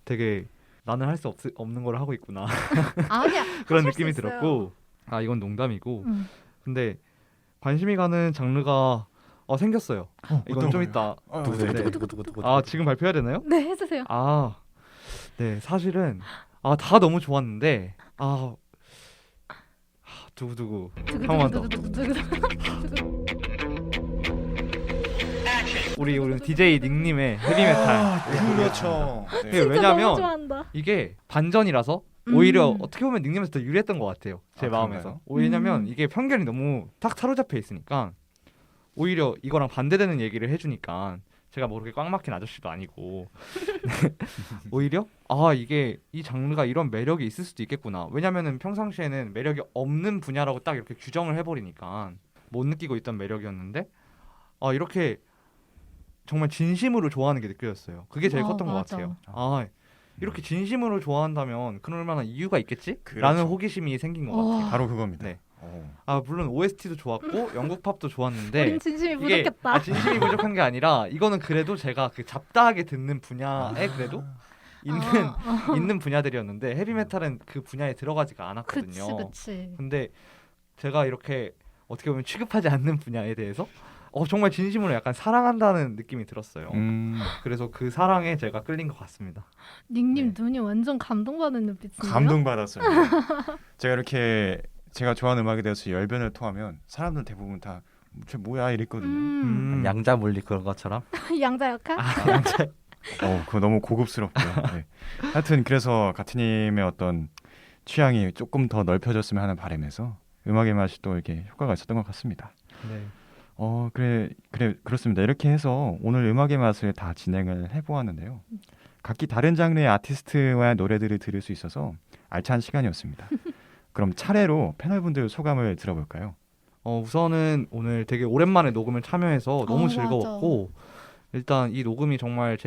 되게 나는 할 수 없는 걸 하고 있구나. 아니야. 그런 느낌이 들었고 이건 농담이고 근데 관심이 가는 장르가 생겼어요. 이건 좀 이따 지금 발표해야 되나요? 네, 해주세요. 네, 사실은 다 너무 좋았는데 두구두구 한 번만 더. 우리 DJ 닉님의 헤비메탈. 그렇죠. 네, 진짜 왜냐면 너무 좋아한다. 이게 반전이라서 오히려 어떻게 보면 닉님에서 더 유리했던 것 같아요. 제 마음에서. 그런가요? 왜냐면 이게 편견이 너무 딱 사로잡혀 있으니까 오히려 이거랑 반대되는 얘기를 해주니까 제가 모르게 꽉 막힌 아저씨도 아니고 오히려 이게 이 장르가 이런 매력이 있을 수도 있겠구나. 왜냐면은 평상시에는 매력이 없는 분야라고 딱 이렇게 규정을 해버리니까 못 느끼고 있던 매력이었는데 이렇게 정말 진심으로 좋아하는 게 느껴졌어요. 그게 제일 컸던 것 맞아. 같아요. 이렇게 진심으로 좋아한다면 그럴 만한 이유가 있겠지? 그렇죠. 라는 호기심이 생긴 것 같아요. 바로 그겁니다. 네. 어. 물론 OST도 좋았고 영국 팝도 좋았는데 우린 진심이 이게 부족했다. 진심이 부족한 게 아니라 이거는 그래도 제가 그 잡다하게 듣는 분야에 그래도 있는 분야들이었는데 헤비메탈은 그 분야에 들어가지가 않았거든요. 그치. 근데 제가 이렇게 어떻게 보면 취급하지 않는 분야에 대해서 정말 진심으로 약간 사랑한다는 느낌이 들었어요. 그래서 그 사랑에 제가 끌린 것 같습니다. 닉님 네. 눈이 완전 감동받는 눈빛인데요? 감동받았어요. 제가 이렇게 제가 좋아하는 음악에 대해서 열변을 토하면 사람들 대부분 다 쟤 뭐야 이랬거든요. 양자 물리 그런 것처럼. 양자 역할? 그거 너무 고급스럽고요. 네. 하여튼 그래서 가트님의 어떤 취향이 조금 더 넓혀졌으면 하는 바람에서 음악의 맛이 또 이렇게 효과가 있었던 것 같습니다. 네. 그렇습니다. 이렇게 해서 오늘 음악의 맛을 다 진행을 해보았는데요. 각기 다른 장르의 아티스트와 노래들을 들을 수 있어서 알찬 시간이었습니다. 그럼 차례로 패널분들 소감을 들어볼까요? 우선은 오늘 되게 오랜만에 녹음을 참여해서 너무 맞아. 즐거웠고 일단 이 녹음이 정말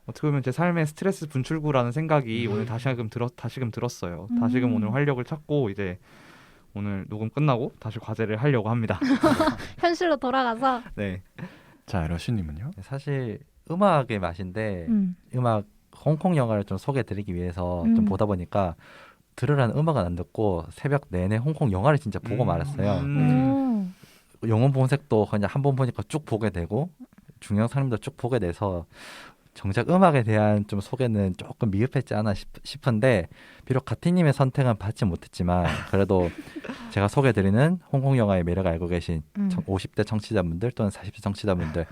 어떻게 보면 제 삶의 스트레스 분출구라는 생각이 오늘 다시금 들었어요. 다시금 오늘 활력을 찾고 이제 오늘 녹음 끝나고 다시 과제를 하려고 합니다. 현실로 돌아가서. 네. 자, 러쉬님은요? 사실 음악의 맛인데 음악 홍콩 영화를 좀 소개해드리기 위해서 좀 보다 보니까 들으라는 음악은 안 듣고 새벽 내내 홍콩 영화를 진짜 보고 말았어요. 영혼 본색도 그냥 한 번 보니까 쭉 보게 되고 중요한 사람도 쭉 보게 돼서 정작 음악에 대한 좀 소개는 조금 미흡했지 않아 싶은데 비록 가티님의 선택은 받지 못했지만 그래도 제가 소개해드리는 홍콩 영화의 매력을 알고 계신 50대 청취자분들 또는 40대 청취자분들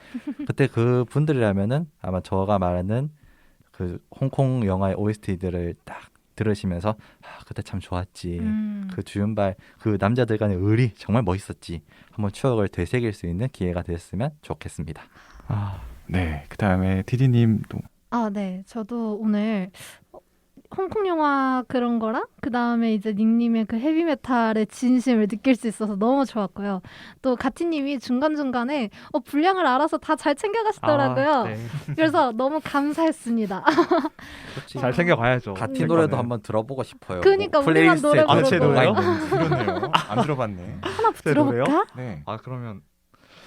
그때 그 분들이라면은 아마 저가 말하는 그 홍콩 영화의 OST들을 딱 들으시면서 그때 참 좋았지. 그 주윤발 그 남자들 간의 의리 정말 멋있었지. 한번 추억을 되새길 수 있는 기회가 됐으면 좋겠습니다. 네, 그 다음에 디디님도. 네. 저도 오늘 홍콩 영화 그런 거랑 그 다음에 이제 닉님의 그 헤비메탈의 진심을 느낄 수 있어서 너무 좋았고요. 또 가티님이 중간중간에 분량을 알아서 다 잘 챙겨가시더라고요. 네. 그래서 너무 감사했습니다. 잘 챙겨가야죠. 가티 노래도 한번 들어보고 싶어요. 그러니까 뭐 우리만 플레이리스트에 노래 제 부르고. 노래요? 그러네요. 안 들어봤네. 하나 제 노래요? 들어볼까? 네. 그러면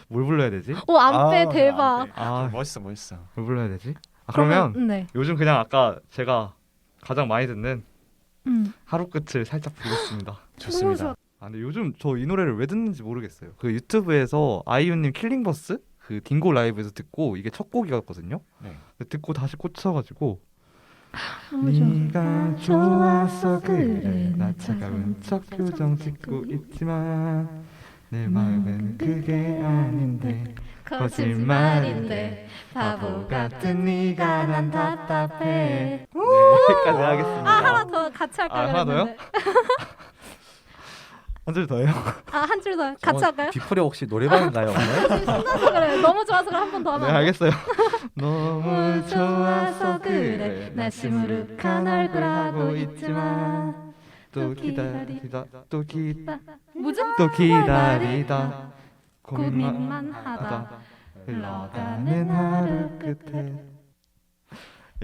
뭘 불러야 되지? 안빼 대박. 멋있어. 뭘 불러야 되지? 그러면 네. 요즘 그냥 아까 제가 가장 많이 듣는 음. 하루 끝을 살짝 부르겠습니다. 좋습니다. 근데 요즘 저 이 노래를 왜 듣는지 모르겠어요. 그 유튜브에서 아이유님 킬링버스 그 딩고 라이브에서 듣고 이게 첫 곡이었거든요. 네. 듣고 다시 꽂혀가지고 너무 좋아. 네가 좋아서 그래 나 차가운 척 표정 짓고 있지만 내 마음은 그게 아닌데 거짓말인데 바보 같은 네가 난 답답해. 네, 여기까지 하겠습니다. 하나 더 같이 할까 하나 더요? 그랬는데. 한 줄 더요? 한 줄 더 같이 할까요? 비프리 혹시 노래방인가요 오늘? 신나서 그래. 너무 좋아서 한 번 더 하면 네, 안 돼? 알겠어요. 너무 좋아서 그래 나 시무룩한 얼굴 하고 있지만 또 기다리다 뭐죠? 기다리다 고민만 하다 흘러가는 하루 끝에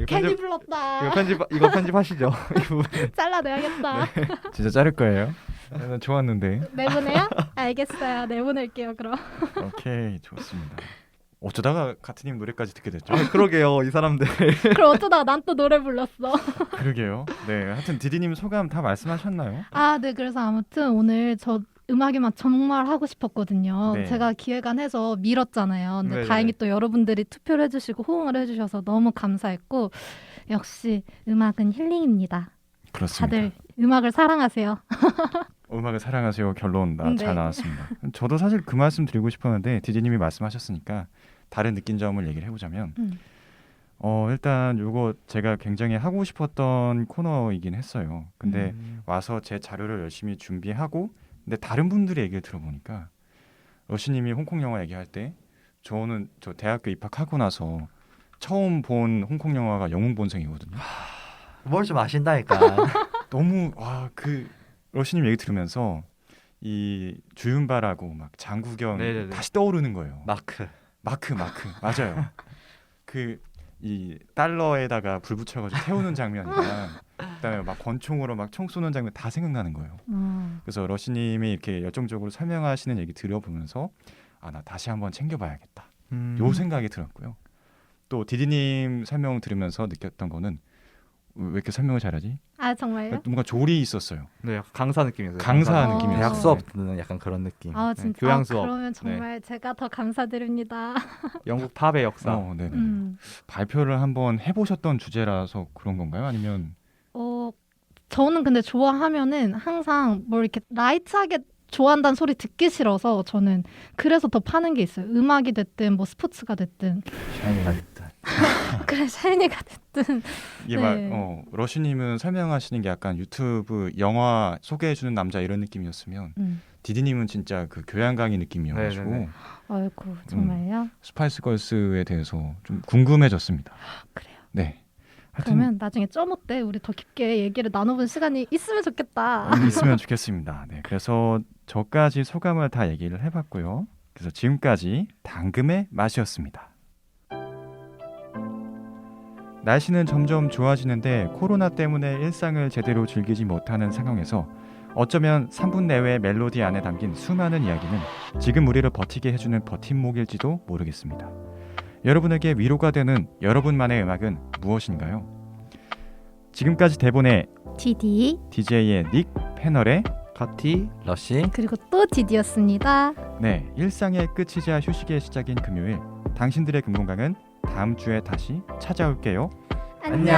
괜히 불렀다. 이거 편집하시죠. 이 부분. 잘라내야겠다. 진짜 자를 거예요. 난 좋았는데. 내보내요? 알겠어요. 내보낼게요. 그럼. 오케이, 좋습니다. 어쩌다가 가트님 노래까지 듣게 됐죠? 그러게요, 이 사람들. 그럼 어쩌다가 난 또 노래 불렀어. 그러게요. 네, 하여튼 디디님 소감 다 말씀하셨나요? 네. 그래서 아무튼 오늘 저 음악의 맛 정말 하고 싶었거든요. 네. 제가 기획안 해서 미뤘잖아요. 근데 네네네. 다행히 또 여러분들이 투표를 해주시고 호응을 해주셔서 너무 감사했고 역시 음악은 힐링입니다. 그렇습니다. 다들 음악을 사랑하세요. 음악을 사랑하세요. 결론 네. 잘 나왔습니다. 저도 사실 그 말씀 드리고 싶었는데 디디님이 말씀하셨으니까 다른 느낀 점을 얘기를 해보자면 일단 이거 제가 굉장히 하고 싶었던 코너이긴 했어요. 근데 와서 제 자료를 열심히 준비하고 근데 다른 분들의 얘기를 들어보니까 러시님이 홍콩 영화 얘기할 때 저는 저 대학교 입학하고 나서 처음 본 홍콩 영화가 영웅본색이거든요. 뭘 좀 아신다니까. 너무 그 러시님 얘기 들으면서 이 주윤발하고 막 장국영 네네네. 다시 떠오르는 거예요. 마크. 마크 맞아요. 그 이 달러에다가 불 붙여가지고 태우는 장면이랑 그다음에 막 권총으로 막 총 쏘는 장면 다 생각나는 거예요. 그래서 러시님이 이렇게 열정적으로 설명하시는 얘기 들어보면서 나 다시 한번 챙겨봐야겠다. 요 생각이 들었고요. 또 디디님 설명 들으면서 느꼈던 거는 왜 이렇게 설명을 잘하지? 아 정말요? 뭔가 조리 있었어요. 네, 약간 강사 느낌이었어요. 강사 어. 느낌이었어요. 대학 수업 듣는 약간 그런 느낌. 아 진짜. 교양 수업. 그러면 정말 제가 더 감사드립니다. 영국 팝의 역사. 네네. 발표를 한번 해보셨던 주제라서 그런 건가요? 아니면 저는 근데 좋아하면은 항상 뭘 이렇게 라이트하게 좋아한다는 소리 듣기 싫어서 저는 그래서 더 파는 게 있어요. 음악이 됐든 뭐 스포츠가 됐든. 샤이니가 됐다. 그래 샤이니가 됐든. 이게 네. 막 러시님은 설명하시는 게 약간 유튜브 영화 소개해주는 남자 이런 느낌이었으면 디디님은 진짜 그 교양 강의 느낌이어가지고 네네네. 아이고 정말요? 스파이스 걸스에 대해서 좀 궁금해졌습니다. 그래요. 네. 하여튼 그러면 나중에 점호 때 우리 더 깊게 얘기를 나눠본 시간이 있으면 좋겠다. 있으면 좋겠습니다. 네, 그래서 저까지 소감을 다 얘기를 해봤고요. 그래서 지금까지 당금의 맛이었습니다. 날씨는 점점 좋아지는데 코로나 때문에 일상을 제대로 즐기지 못하는 상황에서 어쩌면 3분 내외의 멜로디 안에 담긴 수많은 이야기는 지금 우리를 버티게 해주는 버팀목일지도 모르겠습니다. 여러분에게 위로가 되는 여러분만의 음악은 무엇인가요? 지금까지 대본의 디디 DJ의 닉, 패널의 가티. 러시. 그리고 또 디디였습니다. 네, 일상의 끝이자 휴식의 시작인 금요일 당신들의 금공강은 다음 주에 다시 찾아올게요. 안녕.